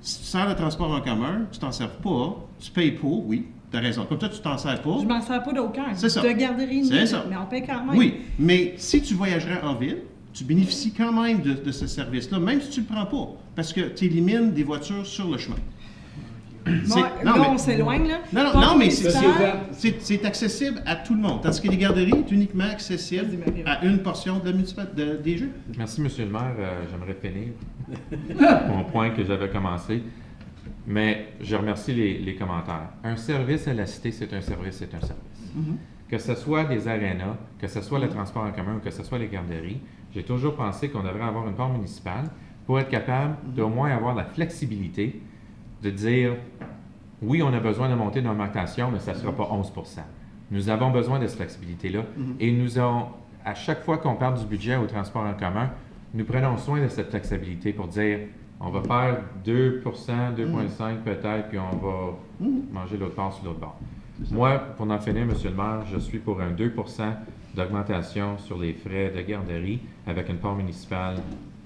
Speaker 16: si tu sers le transport en commun, tu t'en sers pas, tu payes pour, oui. T'as raison. Comme toi, tu t'en sers pas.
Speaker 7: Je m'en sers pas d'aucun.
Speaker 16: C'est ça.
Speaker 7: De garderie,
Speaker 16: c'est ça.
Speaker 7: Mais on paye quand même.
Speaker 16: Oui, mais si tu voyagerais en ville, tu bénéficies quand même de ce service-là, même si tu ne le prends pas, parce que tu élimines des voitures sur le chemin.
Speaker 7: On s'éloigne, là.
Speaker 16: Non, mais c'est accessible à tout le monde. Tandis que les garderies sont uniquement accessibles à une portion de des jeux.
Speaker 3: Merci, M. le maire. J'aimerais finir mon point que j'avais commencé. Mais je remercie les commentaires. Un service à la cité, c'est un service, c'est un service. Que ce soit des arénas, que ce soit le transport en commun ou que ce soit les garderies, j'ai toujours pensé qu'on devrait avoir une part municipale pour être capable d'au moins avoir la flexibilité de dire oui, on a besoin de monter une augmentation, mais ça ne sera pas 11 %. Nous avons besoin de cette flexibilité-là. Et nous avons, à chaque fois qu'on parle du budget au transport en commun, nous prenons soin de cette flexibilité pour dire on va faire 2 2,5 peut-être, puis on va manger l'autre part sur l'autre bord. Moi, pour en finir, M. le maire, je suis pour un 2 d'augmentation sur les frais de garderie avec une part municipale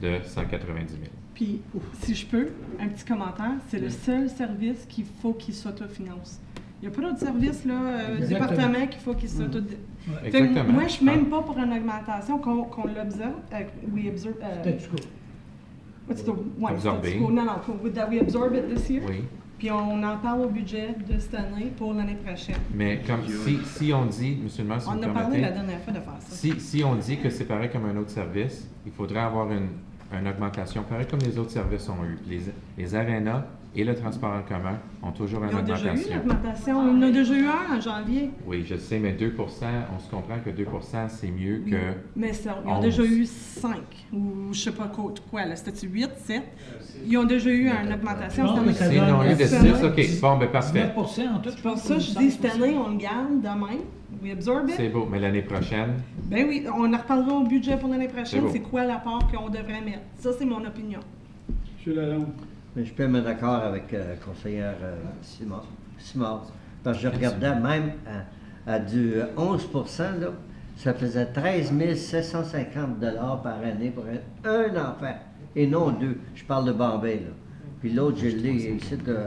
Speaker 3: de 190 000.
Speaker 7: Puis, si je peux, un petit commentaire, c'est le seul service qu'il faut qu'il s'autofinance. Il n'y a pas d'autre service, là, département qu'il faut qu'il s'autofinance.
Speaker 3: Exactement.
Speaker 7: Moi, je ne suis même pas pour une augmentation qu'on l'observe. We observe.
Speaker 15: Statu quo.
Speaker 7: What's the one?
Speaker 3: Absorber.
Speaker 7: Non, that we absorb it this year.
Speaker 3: Oui.
Speaker 7: Puis on en parle au budget de cette année pour l'année prochaine.
Speaker 3: Mais comme si on dit, M. le maire, si vous
Speaker 7: On
Speaker 3: me
Speaker 7: a parlé
Speaker 3: permettez,
Speaker 7: la dernière fois de faire ça.
Speaker 3: si on dit que c'est pareil comme un autre service, il faudrait avoir une augmentation, pareil comme les autres services ont eu. Les arénas et le transport en commun ont toujours une augmentation.
Speaker 7: Ils ont déjà eu l'augmentation. Il y en a déjà eu un en janvier.
Speaker 3: Oui, je sais, mais 2 on se comprend que 2 c'est mieux que.
Speaker 7: Mais ça, ils ont déjà eu 5 ou je sais pas quoi là. C'était 8, 7. Ils ont déjà eu une augmentation.
Speaker 3: S'ils n'ont eu de 6, OK. Bon, ben parfait.
Speaker 15: 9% en tout.
Speaker 7: C'est pour ça que je dis cette année, on le garde demain. We absorb it.
Speaker 3: C'est beau, mais l'année prochaine.
Speaker 7: Ben oui, on en reparlera au budget pour l'année prochaine.
Speaker 3: C'est
Speaker 7: C'est quoi l'apport qu'on devrait mettre? Ça, c'est mon opinion.
Speaker 1: M. Lalonde.
Speaker 4: Mais je peux me mettre d'accord avec la conseillère Simard. Parce que je regardais même à du 11 là, ça faisait 13 750 $ par année pour un enfant, et non deux. Je parle de Bombay, là. Puis l'autre, je l'ai ici de...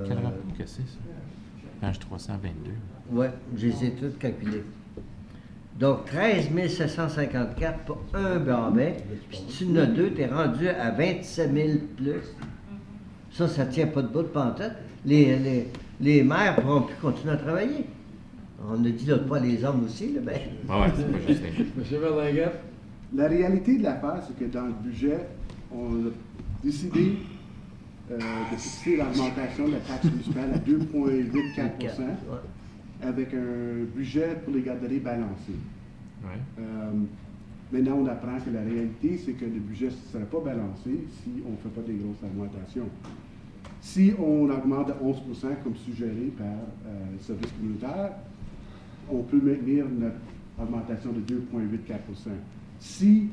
Speaker 3: Quel rapport que c'est, ça? Page 322.
Speaker 4: Oui, je les ai toutes calculées. Donc, 13 754 pour un Bombay, puis si tu en as deux, tu es rendu à 27 000 plus. Ça ne tient pas de bout de pantoute. Les mères ne pourront plus continuer à travailler. On a dit l'autre fois les hommes aussi, là, ben...
Speaker 3: Ah ouais, c'est pas juste.
Speaker 1: M. Verlinguet.
Speaker 5: La réalité de l'affaire, c'est que dans le budget, on a décidé de fixer l'augmentation de la taxe municipale à 2,84 avec un budget pour les garderies balancé.
Speaker 3: Ouais.
Speaker 5: Maintenant, on apprend que la réalité, c'est que le budget ne serait pas balancé si on ne fait pas des grosses augmentations. Si on augmente à 11 comme suggéré par le service communautaire, on peut maintenir notre augmentation de 2,84 %. Si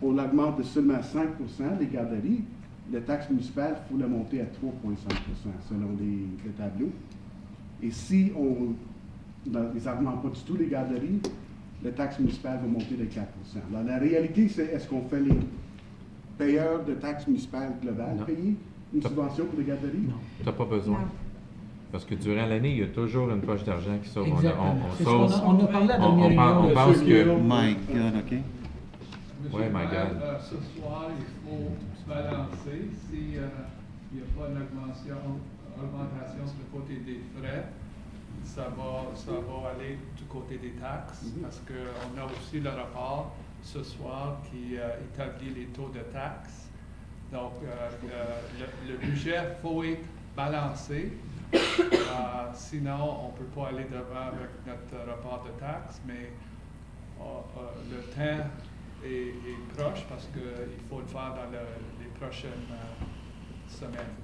Speaker 5: on l'augmente de seulement 5 % les garderies, la taxe municipale, il faut la monter à 3,5 % selon les tableaux. Et si on n'augmente pas du tout les garderies, la taxe municipale va monter de 4 %. Alors, la réalité, c'est est-ce qu'on fait les payeurs de taxes municipales globales payer une subvention pour les garderies?
Speaker 3: Non. Tu n'as pas besoin. Parce que durant l'année, il y a toujours une poche d'argent qui sort.
Speaker 15: Exactement.
Speaker 3: On
Speaker 15: a parlé à la dernière réunion.
Speaker 3: On pense que...
Speaker 16: My God, OK.
Speaker 3: Oui, my God.
Speaker 17: Ce soir, il faut balancer. S'il n'y a pas une augmentation sur le côté des frais, ça va aller du côté des taxes, parce qu'on a aussi le rapport ce soir qui établit les taux de taxes. Donc, le budget faut être balancé. Sinon, on ne peut pas aller devant avec notre rapport de taxes, mais le temps est proche parce qu'il faut le faire dans les prochaines semaines.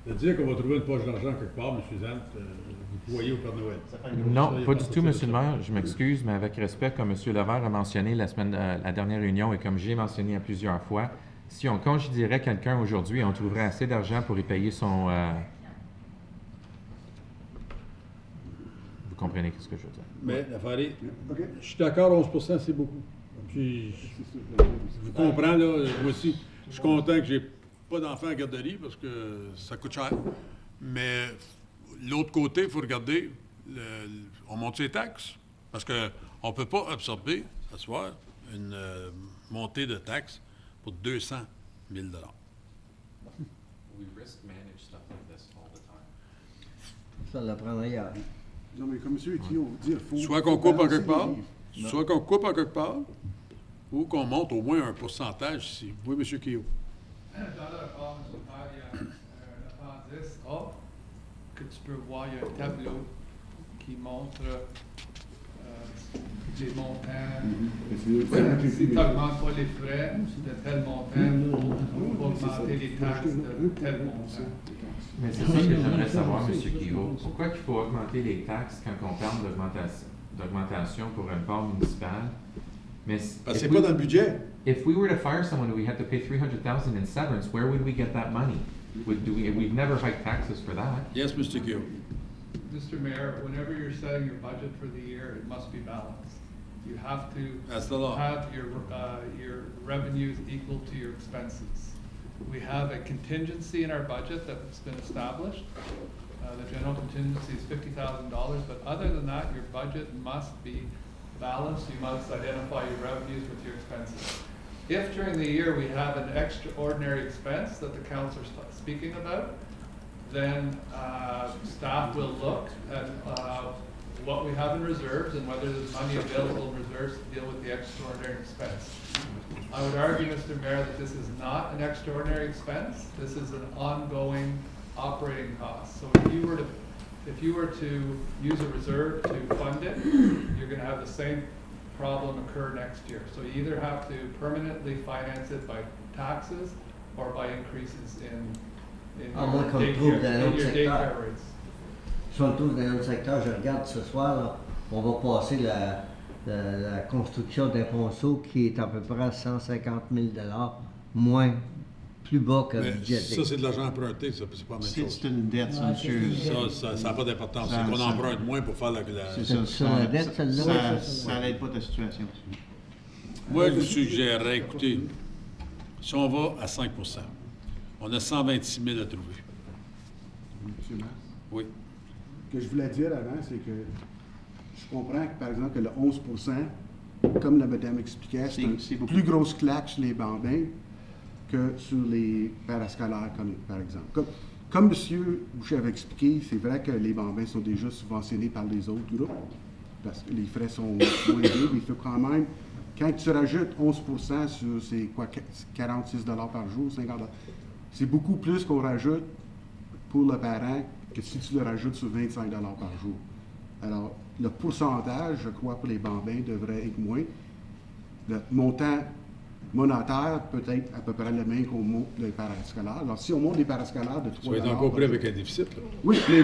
Speaker 1: C'est-à-dire qu'on va trouver une poche d'argent quelque part, M. Zant, vous voyez au Père Noël.
Speaker 3: Non, pas du tout, M. le maire. Je m'excuse, mais avec respect, comme M. Levert a mentionné la dernière réunion et comme j'ai mentionné à plusieurs fois, si on congédierait quelqu'un aujourd'hui, on trouverait assez d'argent pour y payer son... Vous comprenez ce que je veux dire?
Speaker 1: Mais l'affaire est, je suis d'accord, 11 % c'est beaucoup. Puis, je vous comprends, là, moi aussi, je suis content que j'ai pas d'enfants à garderie parce que ça coûte cher. Mais l'autre côté, il faut regarder, on monte les taxes parce qu'on ne peut pas absorber, ce soir, une montée de taxes pour 200 000 $.
Speaker 3: We risk manage stuff like this all the time.
Speaker 4: Ça l'apprendrait hier.
Speaker 5: Non, mais comme M. Etio dit, il faut...
Speaker 1: Soit qu'on coupe en quelque part, ou qu'on monte au moins un pourcentage ici. Oui, M. Keogh.
Speaker 17: Dans le rapport, M. Maire, il y a un appendice A que tu peux voir, il y a un tableau qui montre les montants. Si tu n'augmentes pas les frais de tel montant, pour augmenter les taxes de tel montant.
Speaker 3: Mais c'est ça que j'aimerais savoir, M. Keogh. Pourquoi il faut augmenter les taxes quand on parle d'augmentation pour un port municipal?
Speaker 1: Parce que c'est pas dans le budget.
Speaker 3: If we were to fire someone and we had to pay $300,000 in severance, where would we get that money? We've never hiked taxes for that.
Speaker 1: Yes, Mr. Keogh.
Speaker 17: Mr. Mayor, whenever you're setting your budget for the year, it must be balanced. You have to have your revenues equal to your expenses. We have a contingency in our budget that's been established. The general contingency is $50,000, but other than that, your budget must be balanced. You must identify your revenues with your expenses. If during the year we have an extraordinary expense that the council is speaking about, then staff will look at what we have in reserves and whether there's money available in reserves to deal with the extraordinary expense. I would argue, Mr. Mayor, that this is not an extraordinary expense. This is an ongoing operating cost. So if you were to use a reserve to fund it, you're going to have the same problem occur next year. So you either have to permanently finance it by taxes or by increases in
Speaker 4: moi, comme je trouve dans un autre secteur, si on le trouve dans un autre secteur, je regarde ce soir, là, on va passer la construction d'un ponceau qui est à peu près à 150 000 $, moins, plus bas que le budget.
Speaker 1: Ça, c'est de l'argent emprunté, ça, c'est pas la même chose.
Speaker 16: C'est une dette, ça, monsieur.
Speaker 1: Ça n'a pas d'importance. C'est qu'on emprunte moins pour faire la...
Speaker 16: C'est ça, la dette, celle-là. Ça n'aide pas ta situation.
Speaker 1: Moi, je vous suggérerais, écoutez, si on va à 5 %, on a 126 000 à trouver.
Speaker 5: Monsieur le maire?
Speaker 1: Oui.
Speaker 5: Ce que je voulais dire avant, c'est que je comprends que, par exemple, que le 11 %, comme la madame expliquait, c'est une plus grosse claque sur les bambins que sur les parascolaires, par exemple. Comme M. Boucher avait expliqué, c'est vrai que les bambins sont déjà subventionnés par les autres groupes, parce que les frais sont moins élevés, mais il faut quand même, quand tu rajoutes 11 % sur, c'est quoi, 46 $ par jour, 50 $, c'est beaucoup plus qu'on rajoute pour le parent que si tu le rajoutes sur 25 $ par jour. Alors, le pourcentage, je crois, pour les bambins devrait être moins. Le montant monétaire peut être à peu près le même qu'on monte les parascolaires. Alors, si on monte les parascolaires de 3 $...
Speaker 1: Ça va être encore pris avec un déficit, là.
Speaker 5: Oui, mais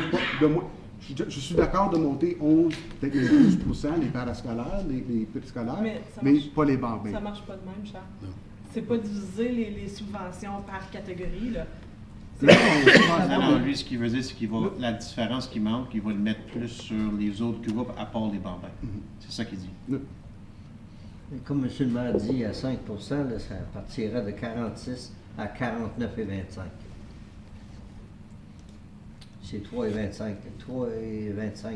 Speaker 5: Je suis d'accord de monter 11, peut-être même 12 les parascolaires, les périscolaires, mais pas les bambins.
Speaker 6: Ça marche pas de même, Charles. C'est pas diviser les subventions par catégorie, là.
Speaker 16: Non, lui, ce qu'il veut dire, c'est qu'il va, la différence qui manque, il va le mettre plus sur les autres groupes à part les bambins. C'est ça qu'il dit.
Speaker 4: Comme M. le maire dit, à 5 là, ça partira de 46 à 49,25. C'est 3,25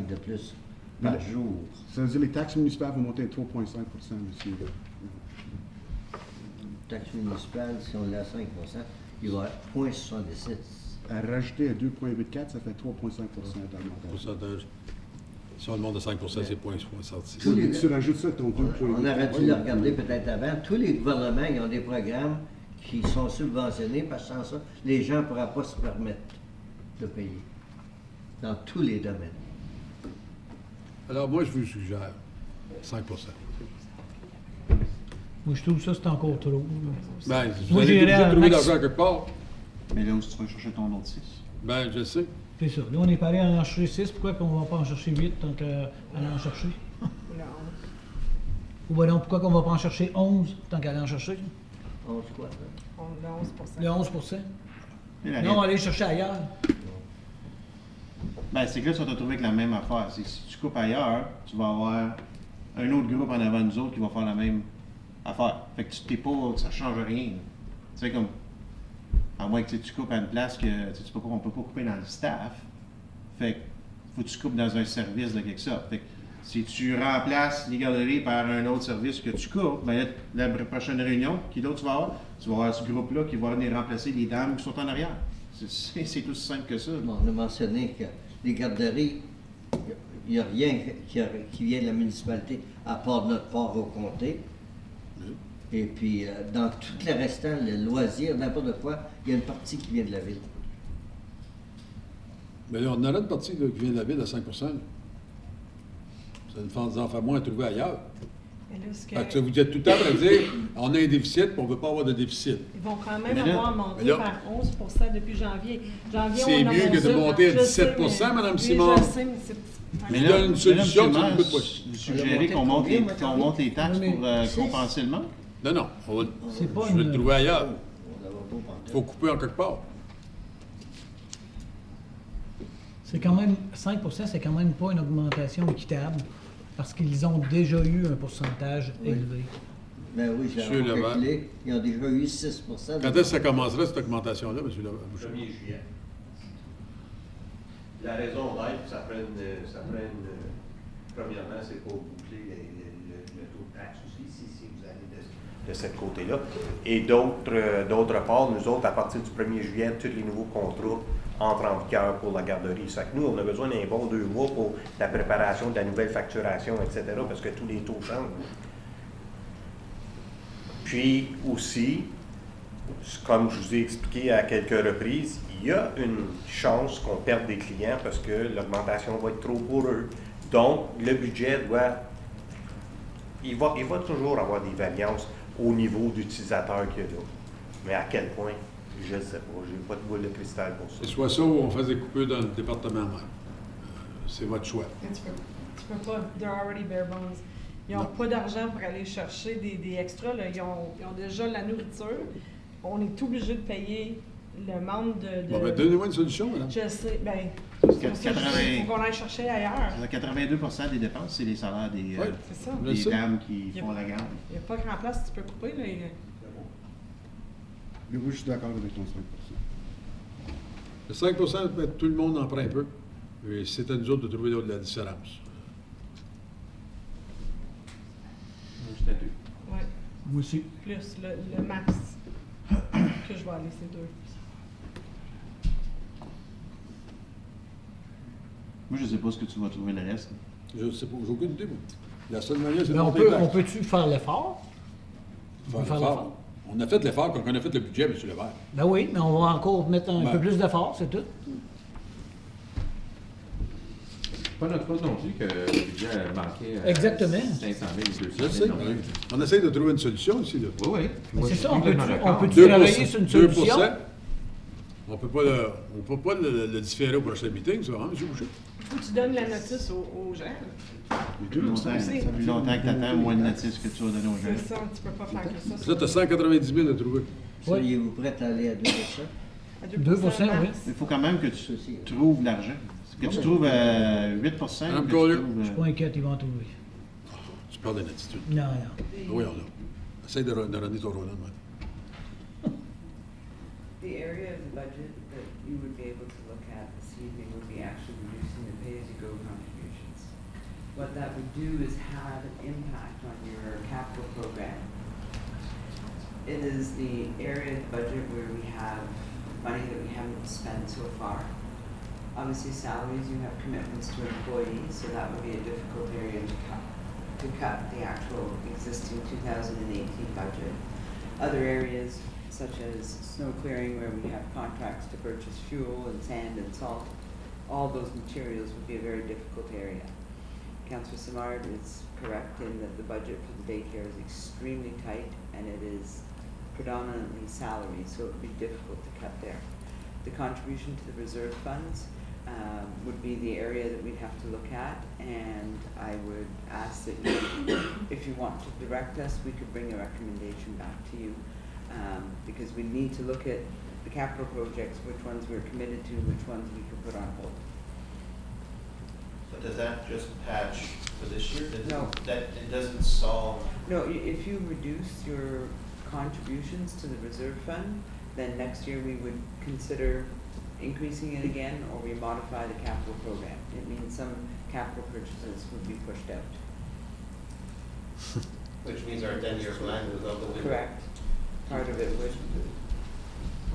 Speaker 4: de plus par jour.
Speaker 5: Ça veut dire que les taxes municipales vont monter à 3,5 monsieur.
Speaker 4: Taxes municipales, si on l'a à 5 il va être 0,77.
Speaker 5: À rajouter à 2,84, ça fait 3,5 d'augmentation.
Speaker 1: Si on le monte de 5 c'est 0,66.
Speaker 5: Tu rajoutes ça à ton 2,8.
Speaker 4: On aurait dû le regarder peut-être avant. Tous les gouvernements, ils ont des programmes qui sont subventionnés parce que sans ça, les gens ne pourraient pas se permettre de payer. Dans tous les domaines.
Speaker 1: Alors, moi, je vous suggère 5
Speaker 15: Moi, je trouve ça, c'est encore trop.
Speaker 1: Ben, vous allez trouver l'argent quelque part.
Speaker 16: Mais là où tu vas chercher ton autre 6?
Speaker 1: Ben, je sais.
Speaker 15: C'est ça. Là, on est paré à en chercher 6. Pourquoi qu'on ne va pas en chercher 8 tant qu'à aller en chercher? Ou ben non, pourquoi qu'on ne va pas en chercher 11 tant qu'à aller en chercher?
Speaker 4: 11 quoi?
Speaker 6: Le 11
Speaker 15: Le 11 Non, on va aller chercher ailleurs.
Speaker 16: Ben, c'est que là, tu vas te retrouver avec la même affaire. C'est que si tu coupes ailleurs, tu vas avoir un autre groupe en avant de nous autres qui va faire la même affaire. Fait que tu t'es pas, ça change rien. Tu sais, comme, à moins que tu coupes à une place que on peut pas couper dans le staff. Fait que faut que tu coupes dans un service de quelque sorte. Fait que si tu remplaces les garderies par un autre service que tu coupes, ben la prochaine réunion, qui d'autre tu vas avoir ce groupe-là qui va venir remplacer les dames qui sont en arrière. C'est aussi simple que ça.
Speaker 4: Bon, on a mentionné que les garderies, il n'y a rien qui vient de la municipalité à part notre part au comté. Et puis, dans tout le restant, le loisir, n'importe quoi, il y a une partie qui vient de la ville.
Speaker 1: Mais là, on a une partie là, qui vient de la ville à 5 Ça nous en fait moins à trouver ailleurs. Fait que vous êtes tout le temps à dire on a un déficit et on ne veut pas avoir de déficit.
Speaker 6: Ils vont quand même avoir monté par 11 depuis janvier.
Speaker 1: C'est mieux que de monter à 17 Mme Simon.
Speaker 6: Je sais, mais c'est...
Speaker 1: Mais là, une solution, ça ne coûte pas.
Speaker 16: Vous suggérez qu'on monte les taxes pour compenser le manque?
Speaker 1: Non. Je vais le trouver ailleurs. Il faut couper en quelque part.
Speaker 15: C'est quand même 5 c'est quand même pas une augmentation équitable parce qu'ils ont déjà eu un pourcentage élevé.
Speaker 4: Ben oui, je l'ai calculé. Ils ont déjà eu 6
Speaker 1: Quand est-ce que ça commencerait, cette augmentation-là, M. Boucher?
Speaker 14: 1er juillet. La raison d'être, ça prenne premièrement, c'est pour boucler le taux de taxe aussi, si vous allez de ce côté-là. Et d'autre part, nous autres, à partir du 1er juillet, tous les nouveaux contrats entrent en vigueur pour la garderie. Ça fait que nous, on a besoin d'un bon 2 mois pour la préparation de la nouvelle facturation, etc., parce que tous les taux changent. Puis aussi, comme je vous ai expliqué à quelques reprises, il y a une chance qu'on perde des clients parce que l'augmentation va être trop pour eux. Donc, le budget il va toujours avoir des variances au niveau d'utilisateur qu'il y a là. Mais à quel point, je ne sais pas. Je n'ai pas de boule de cristal pour ça.
Speaker 1: C'est soit ça ou on fait des coupures dans le département même. C'est votre choix.
Speaker 6: Tu peux pas. They're already bare bones. Ils n'ont pas d'argent pour aller chercher des extras. Là. Ils ont déjà la nourriture. On est obligé de payer le membre de...
Speaker 1: Bon, ben, donnez-moi une solution, madame.
Speaker 6: Je sais. Ben, il faut qu'on aille chercher ailleurs.
Speaker 16: 82 des dépenses, c'est les salaires des dames qui font la garde.
Speaker 6: Il n'y a pas grand place, tu peux couper. Là,
Speaker 5: Mais oui, je suis d'accord avec ton 5
Speaker 1: Le 5 tout le monde en prend un peu. Et c'est à nous autres de trouver la différence.
Speaker 6: Oui.
Speaker 15: Moi aussi.
Speaker 6: Plus le max que je vais aller, c'est 2.
Speaker 16: Moi, je ne sais pas ce que tu vas trouver le reste.
Speaker 1: Je ne sais pas, j'ai aucune idée, moi. La seule manière, c'est de
Speaker 15: on peut-tu faire l'effort?
Speaker 1: On a fait l'effort quand on a fait le budget, M. Levert.
Speaker 15: Ben oui, mais on va encore mettre un peu plus d'effort, c'est tout.
Speaker 3: C'est pas notre faute non plus que le budget manquait
Speaker 15: exactement.
Speaker 3: 500 000 200 000.
Speaker 1: On essaie de trouver une solution ici. Là.
Speaker 3: Oui.
Speaker 15: C'est ça, on peut-tu travailler sur une solution?
Speaker 1: On peut pas le différer au prochain meeting, ça, hein, M. Boucher?
Speaker 6: Faut que tu donnes la notice aux gens.
Speaker 16: Ça fait longtemps que tu attends moins de notice que tu vas donner aux gens.
Speaker 6: C'est ça, tu peux pas faire que ça.
Speaker 1: Ça, tu as 190 000 à trouver.
Speaker 4: Seriez-vous prêt à aller à 2
Speaker 6: À
Speaker 15: 2%, oui.
Speaker 16: Il faut quand même que tu trouves l'argent. Que tu trouves 8 que tu
Speaker 15: Je suis pas inquiète, ils vont trouver.
Speaker 1: Tu parles d'une attitude.
Speaker 15: Non.
Speaker 1: Oui, on l'a. Essaye de donner ton Roland, man.
Speaker 11: The area of the budget that you would be able to look at this evening would be actually reducing the pay-as-you-go contributions. What that would do is have an impact on your capital program. It is the area of the budget where we have money that we haven't spent so far. Obviously, salaries, you have commitments to employees, so that would be a difficult area to cut the actual existing 2018 budget. Other areas, such as snow clearing, where we have contracts to purchase fuel and sand and salt, all those materials would be a very difficult area. Councillor Simard is correct in that the budget for the daycare is extremely tight, and it is predominantly salary, so it would be difficult to cut there. The contribution to the reserve funds would be the area that we'd have to look at, and I would ask that you, if you want to direct us, we could bring a recommendation back to you, because we need to look at the capital projects, which ones we're committed to, which ones we could put on hold.
Speaker 14: But does that just patch for this year?
Speaker 11: No.
Speaker 14: That it doesn't solve.
Speaker 11: No, if you reduce your contributions to the reserve fund, then next year we would consider increasing it again, or we modify the capital program. It means some capital purchases would be pushed out.
Speaker 14: Which means our 10-year plan was out the window.
Speaker 11: Correct. Part of it would.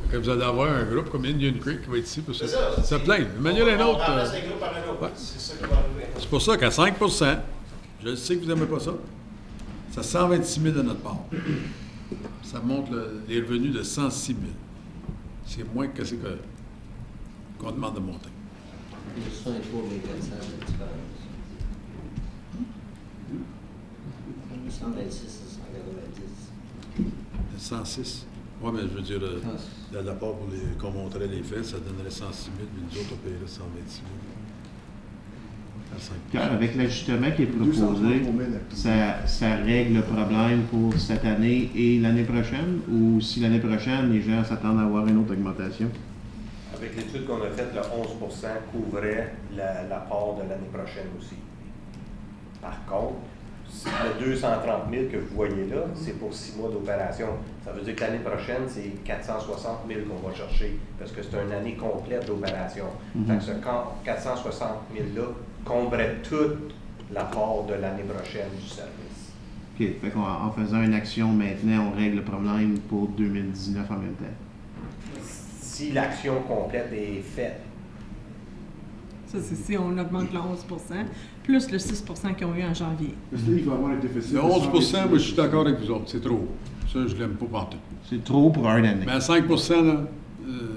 Speaker 1: Que vous allez avoir un groupe comme Indian Creek qui va être ici pour ça.
Speaker 14: C'est ça.
Speaker 1: Ça plaint. Emmanuel, un autre.
Speaker 14: On remplace un groupe par un autre.
Speaker 1: Ouais.
Speaker 14: C'est ça qui va arriver.
Speaker 1: C'est pour ça qu'à 5 je sais que vous n'aimez pas ça, c'est 126 000 de notre part. Ça monte les revenus de 106 000. C'est moins que ce qu'on demande de monter.
Speaker 4: Il y a 5 pour les 400 de différence. 126 et 190.
Speaker 1: 106. Oui, mais je veux dire, de la part qu'on montrait les faits, ça donnerait 106 000, mais nous autres, on paierait 126 000.
Speaker 16: Avec l'ajustement qui est proposé, ça règle le problème pour cette année et l'année prochaine? Ou si l'année prochaine, les gens s'attendent à avoir une autre augmentation?
Speaker 14: Avec l'étude qu'on a faite, le 11% couvrait la part de l'année prochaine aussi. Par contre, le 230 000 que vous voyez là, c'est pour 6 mois d'opération. Ça veut dire que l'année prochaine, c'est 460 000 qu'on va chercher, parce que c'est une année complète d'opération. Fait que ce 460 000-là combrait toute la part de l'année prochaine du service.
Speaker 16: OK. Fait qu'en faisant une action maintenant, on règle le problème pour 2019 en même temps.
Speaker 14: Si l'action complète est faite.
Speaker 7: Ça, c'est si on augmente le 11 plus le 6 qu'ils ont eu en janvier.
Speaker 1: Le 11 moi, je suis d'accord avec vous autres. C'est trop. Ça, je ne l'aime pas partout.
Speaker 16: C'est trop pour un année.
Speaker 1: Mais à 5 là,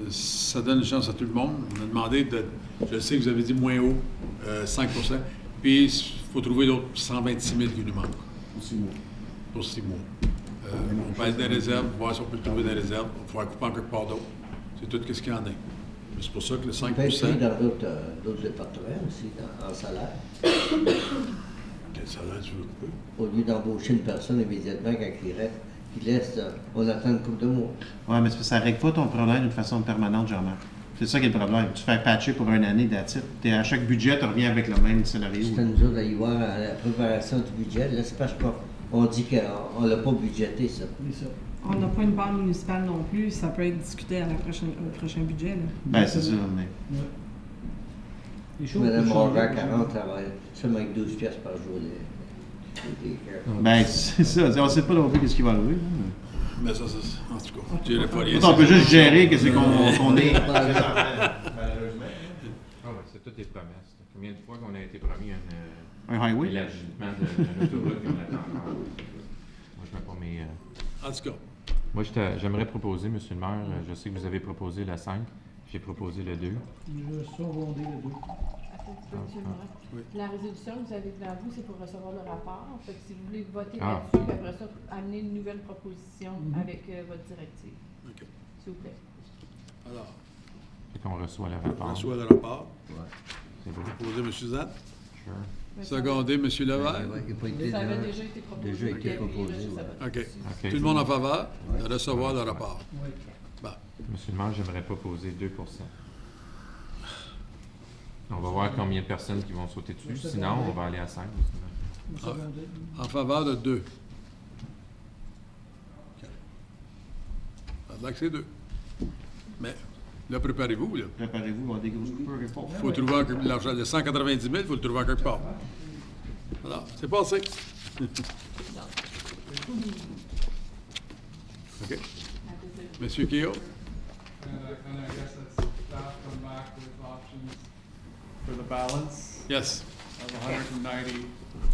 Speaker 1: ça donne une chance à tout le monde. On a demandé de. Je sais que vous avez dit moins haut, 5 puis il faut trouver d'autres 126 000 qui nous manquent.
Speaker 5: Pour 6 mois.
Speaker 1: Pour 6 mois. On peut être des réserves, voir si on peut trouver des réserves. Il va falloir couper en quelque part d'autre. C'est tout ce qu'il y en a. C'est pour ça que le 5
Speaker 4: on peut être pris dans d'autres départements aussi, en salaire.
Speaker 1: Quel salaire tu veux couper?
Speaker 4: Au lieu d'embaucher une personne immédiatement quand il laisse, on attend une couple de mois.
Speaker 16: Oui, mais ça ne règle pas ton problème d'une façon permanente, Jean-Marc. C'est ça qui est le problème. Tu fais patcher pour une année d'attitude. À chaque budget, tu reviens avec le même scénario.
Speaker 4: C'est à nous autres d'aller voir à la préparation du budget. Là, c'est parce qu'on dit qu'on ne l'a pas budgété, ça.
Speaker 7: On n'a pas une part municipale non plus. Ça peut être discuté au prochain budget. Là.
Speaker 16: Ben, c'est ça. Mais...
Speaker 4: Madame Roger 40 travaille seulement avec 12 piastres par jour.
Speaker 16: Ben, c'est ça. On ne sait pas non plus ce qui va arriver.
Speaker 1: Mais ça, en tout cas,
Speaker 16: on peut juste gérer qu'est-ce qu'on est.
Speaker 3: Malheureusement. C'est toutes des promesses. Combien de fois qu'on a été promis
Speaker 16: un highway?
Speaker 3: L'élargissement de l'autoroute qu'on attend encore. Moi, je ne mets pas mes...
Speaker 1: En tout cas.
Speaker 3: Moi, j'aimerais proposer, M. le maire, je sais que vous avez proposé le 5, j'ai proposé le 2.
Speaker 15: Je survondé le 2.
Speaker 19: Oui. La résolution que vous avez devant vous, c'est pour recevoir le rapport. Fait que si vous voulez voter
Speaker 3: Ah.
Speaker 19: là-dessus, après ça, amener une nouvelle proposition avec votre directive.
Speaker 1: OK.
Speaker 19: S'il vous plaît.
Speaker 1: Alors,
Speaker 3: Lorsqu'on reçoit le rapport.
Speaker 1: On reçoit le rapport.
Speaker 3: C'est beau.
Speaker 1: Proposé M. Zat.
Speaker 3: Sure.
Speaker 1: Secondé, M. Levert.
Speaker 6: Ça avait déjà été proposé.
Speaker 1: OK. Tout le monde en faveur de recevoir le rapport.
Speaker 15: Oui.
Speaker 1: Bon.
Speaker 3: Monsieur le maire, j'aimerais proposer 2 On va voir combien de personnes qui vont sauter dessus. Sinon, on va aller à 5.
Speaker 1: En faveur de 2. Ça veut dire que c'est 2. Mais là, préparez-vous.
Speaker 16: Préparez-vous, on va des grosses coupures et pas.
Speaker 1: Il faut trouver l'argent de 190 000, il faut le trouver en quelque part. Alors, c'est passé. OK. Monsieur Keogh?
Speaker 17: And I guess that's staff come back with options for the balance.
Speaker 1: Yes.
Speaker 17: Of 190,000.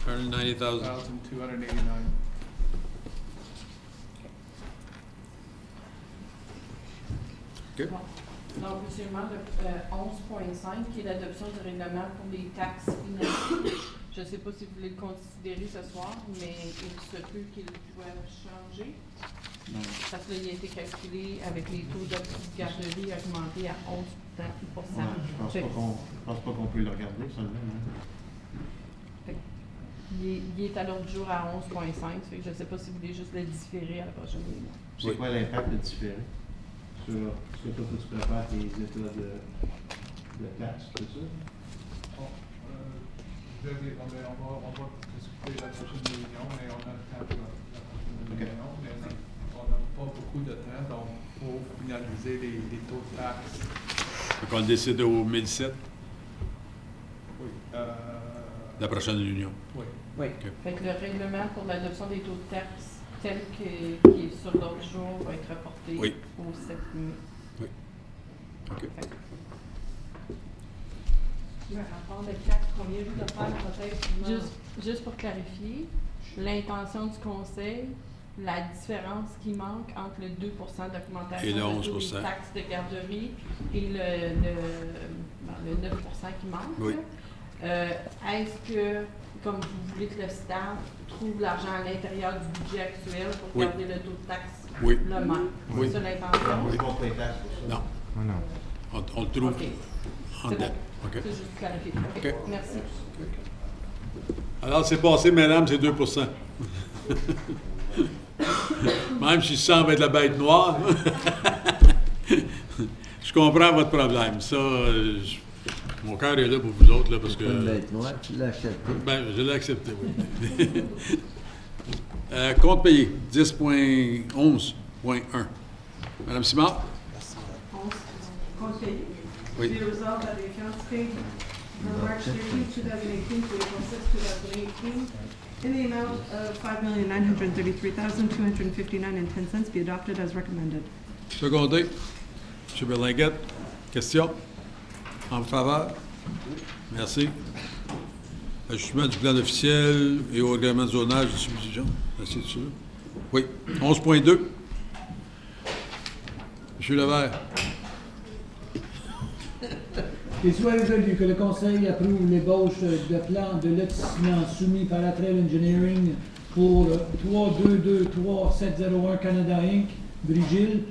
Speaker 17: 289.
Speaker 1: OK.
Speaker 19: Donc, monsieur le maire, le 11.5, qui est l'adoption du règlement pour les taxes financières. Je ne sais pas si vous voulez le considérer ce soir, mais il se peut qu'il doive changer.
Speaker 16: Non.
Speaker 19: Parce que là, il a été calculé avec les taux de garderie augmentés à 11
Speaker 16: Ouais, je pense pas qu'on peut le regarder, seulement.
Speaker 19: Il est à l'ordre du jour à 11.5, fait que je ne sais pas si vous voulez juste le différer à la prochaine réunion.
Speaker 16: C'est quoi l'impact de différer sur toi que tu prépares tes états de taxes, tout ça?
Speaker 17: On va discuter la prochaine réunion, mais on a le temps pour la prochaine réunion, mais on n'a pas beaucoup de temps, donc il faut finaliser les taux de taxes.
Speaker 1: Donc, on le décide au 1007?
Speaker 17: Oui.
Speaker 1: La prochaine réunion?
Speaker 17: Oui.
Speaker 19: Oui. Okay. Fait que le règlement pour l'adoption des taux de taxes tel qui est sur l'ordre du jour va être reporté au 7 mai.
Speaker 1: Oui. OK.
Speaker 19: Le rapport de taxes qu'on vient de faire peut-être juste pour clarifier, l'intention du conseil, la différence qui manque entre le 2 d'augmentation des taxes de garderie et le 9 qui manque.
Speaker 1: Oui.
Speaker 19: Est-ce que, comme vous voulez que le staff trouve l'argent à l'intérieur du budget actuel pour garder le taux de taxe le même?
Speaker 1: Oui.
Speaker 19: C'est ça l'intention?
Speaker 16: Oui.
Speaker 1: Non.
Speaker 3: Non.
Speaker 1: On le trouve en
Speaker 19: c'est
Speaker 1: dedans.
Speaker 19: Bon.
Speaker 1: OK.
Speaker 19: C'est juste clarifié.
Speaker 1: OK.
Speaker 19: Merci.
Speaker 1: Alors, c'est passé, madame, c'est 2 Même si je sens être la bête noire, je comprends votre problème. Ça, mon cœur est là pour vous autres, là, parce que...
Speaker 4: C'est une bête noire, tu l'as accepté.
Speaker 1: Ben, je l'ai accepté, oui. Compte payé, 10.11.1. Madame Simard?
Speaker 6: Compte payé.
Speaker 1: Oui.
Speaker 6: Be resolved that the accounts paid from March 13, 2018 to April 6, 2018 in the amount of $5,933,259.10 be adopted as recommended.
Speaker 1: Secondé. M. Berlinguette, question? En faveur? Merci. Ajustement du plan officiel et au règlement de zonage de subdivision. Merci de ça. Oui. 11.2. M. Levert.
Speaker 15: Qu'il soit résolu que le Conseil approuve l'ébauche de plan de lotissement soumis par la Trail Engineering pour 3223701 Canada Inc., Brigil,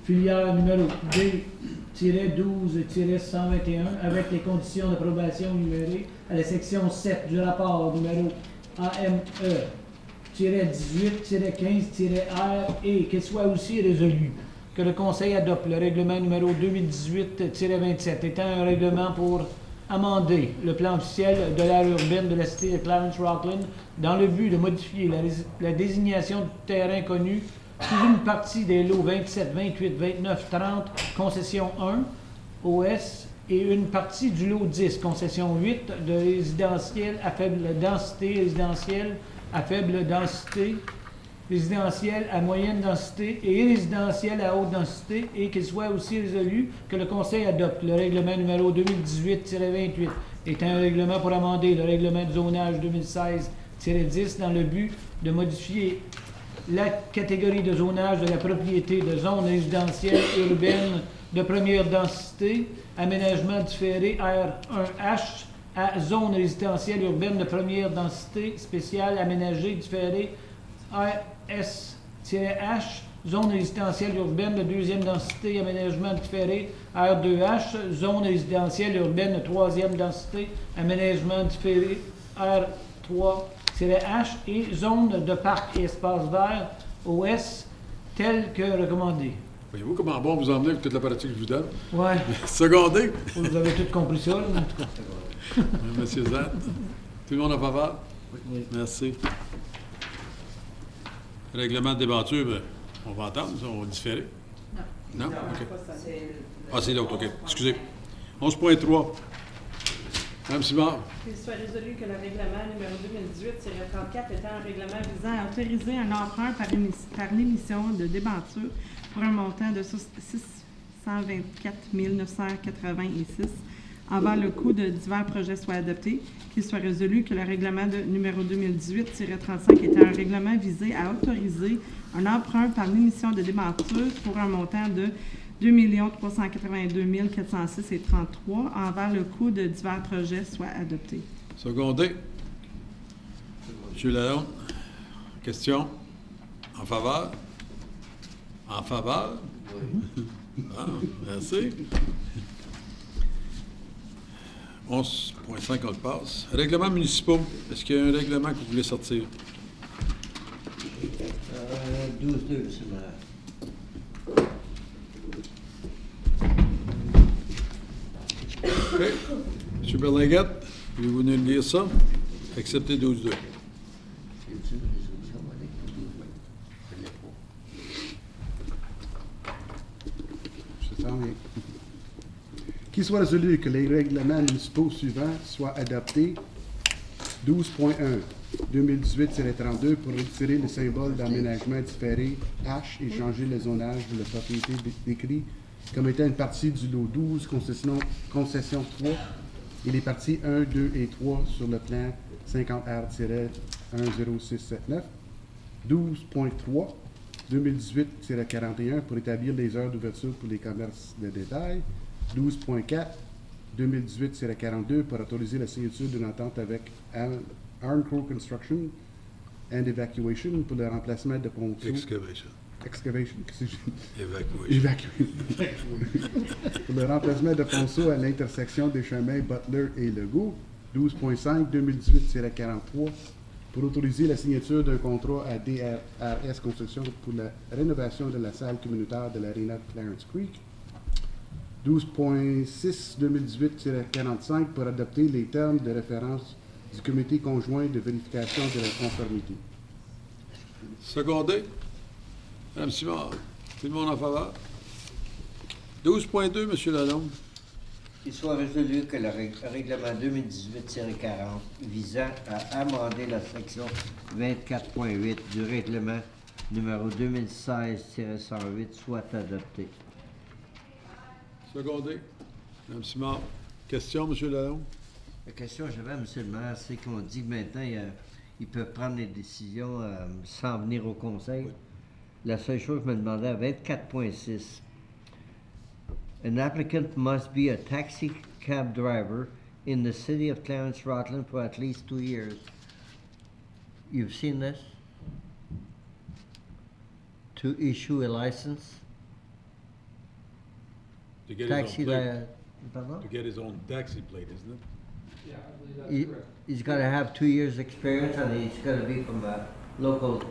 Speaker 15: filière numéro D-12-121, avec les conditions d'approbation numérées à la section 7 du rapport numéro AME-18-15-R, et qu'il soit aussi résolu que le Conseil adopte le règlement numéro 2018-27, étant un règlement pour amender le plan officiel de l'aire urbaine de la cité de Clarence-Rockland dans le but de modifier la désignation du terrain connu sous une partie des lots 27, 28, 29, 30, concession 1, OS, et une partie du lot 10, concession 8, de résidentiel à faible densité, résidentiel à faible densité, résidentiel à moyenne densité et résidentiel à haute densité, et qu'il soit aussi résolu que le Conseil adopte le règlement numéro 2018-28, étant un règlement pour amender le règlement de zonage 2016-10 dans le but de modifier la catégorie de zonage de la propriété de zone résidentielle urbaine de première densité, aménagement différé R1H, à zone résidentielle urbaine de première densité spéciale aménagée différée RS-H, zone résidentielle urbaine de deuxième densité, aménagement différé, R2H, zone résidentielle urbaine de troisième densité, aménagement différé, R3-H, et zone de parc et espace vert, OS, tel que recommandé.
Speaker 1: Voyez-vous comment bon vous emmenez avec toute la pratique que je vous donne?
Speaker 15: Ouais.
Speaker 1: Secondé.
Speaker 15: Vous avez tout compris ça, là, en tout cas.
Speaker 1: Monsieur Zat. Tout le monde en faveur?
Speaker 15: Oui.
Speaker 1: Merci. Règlement de débenture, ben, on va entendre, ça, on va différer. Non? Non? OK. Ah, c'est l'autre, OK. Excusez. 11.3. Mme Simard.
Speaker 7: Qu'il soit résolu que le règlement numéro 2018-34 étant un règlement visant à autoriser un emprunt par l'émission de débenture pour un montant de 624 986 envers le coût de divers projets soit adopté, qu'il soit résolu que le règlement numéro 2018-35 était un règlement visé à autoriser un emprunt par l'émission de débenture pour un montant de 2 382 406 et 33 envers le coût de divers projets soit adopté.
Speaker 1: Secondé. M. Lalonde. Question. En faveur? En faveur? Oui. Ah, merci. 11.5, on le passe. Règlements municipaux. Est-ce qu'il y a un règlement que vous voulez sortir?
Speaker 4: 12.2, c'est là.
Speaker 1: OK. M. Berlinguette, voulez-vous nous lire ça? Acceptez 12.2.
Speaker 5: Qu'il soit résolu que les règlements municipaux suivants soient adoptés. 12.1 2018-32 pour retirer le symbole d'aménagement différé H et changer le zonage de la propriété décrit comme étant une partie du lot 12, concession 3, et les parties 1, 2 et 3 sur le plan 50R-10679. 12.3 2018-41 pour établir les heures d'ouverture pour les commerces de détail. 12.4 2018-42 pour autoriser la signature d'une entente avec Arncrow Construction and Evacuation pour le remplacement de ponceaux. Excavation. Pour le remplacement de ponceaux à l'intersection des chemins Butler et Legault. 12.5 2018-43 pour autoriser la signature d'un contrat à DRS Construction pour la rénovation de la salle communautaire de l'Arena Clarence Creek. 12.6 2018-45 pour adopter les termes de référence du comité conjoint de vérification de la conformité.
Speaker 1: Secondé. Mme Simard. Tout le monde en faveur? 12.2, M. Lalonde.
Speaker 4: Qu'il soit résolu que le règlement 2018-40 visant à amender la section 24.8 du règlement numéro 2016-108 soit adopté.
Speaker 1: Secondé. Mme Simard. Question, M. Lalonde?
Speaker 4: La question que j'avais, M. le maire, c'est qu'on dit que maintenant, ils peuvent prendre des décisions sans venir au conseil. Oui. La seule chose que je me demandais à 24.6, an applicant must be a taxi cab driver in the city of Clarence, Rutland for at least 2 years. You've seen this? To issue a license?
Speaker 1: To get
Speaker 4: taxi
Speaker 1: his own
Speaker 4: plate.
Speaker 1: To get his own taxi plate, isn't it?
Speaker 18: Yeah, I believe that's correct.
Speaker 4: He's got to have 2 years' experience, and he's got to be from a local.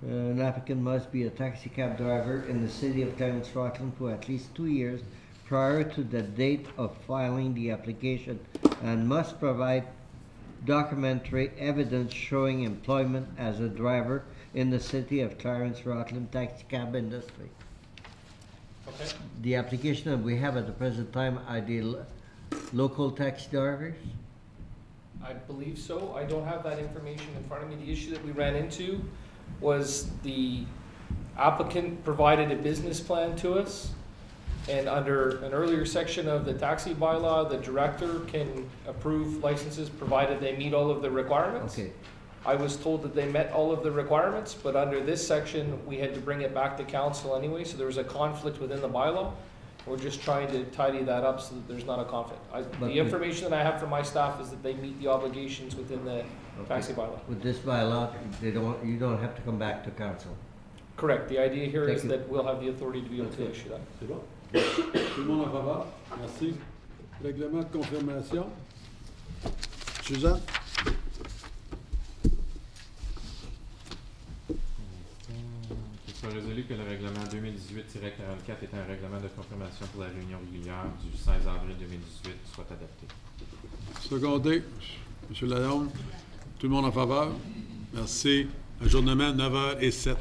Speaker 4: An applicant must be a taxi cab driver in the city of Clarence, Rutland for at least 2 years prior to the date of filing the application, and must provide documentary evidence showing employment as a driver in the city of Clarence, Rutland taxi cab industry.
Speaker 18: Okay.
Speaker 4: The application that we have at the present time are the local taxi drivers?
Speaker 20: I believe so. I don't have that information in front of me. The issue that we ran into was the applicant provided a business plan to us, and under an earlier section of the taxi bylaw, the director can approve licenses provided they meet all of the requirements.
Speaker 4: Okay.
Speaker 20: I was told that they met all of the requirements, but under this section, we had to bring it back to council anyway, so there was a conflict within the bylaw. We're just trying to tidy that up so that there's not a conflict. The information that I have from my staff is that they meet the obligations within the taxi bylaw.
Speaker 4: With this bylaw, you don't have to come back to council.
Speaker 20: Correct. The idea here is that we'll have the authority to be able to issue that.
Speaker 1: C'est bon? Tout le monde en faveur? Merci. Règlement de confirmation. Suzanne?
Speaker 3: Qu'il soit résolu que le règlement 2018-44 est un règlement de confirmation pour la réunion régulière du 16 avril 2018 soit adopté.
Speaker 1: Secondé. M. Lalonde. Tout le monde en faveur? Merci. Ajournement 9h07.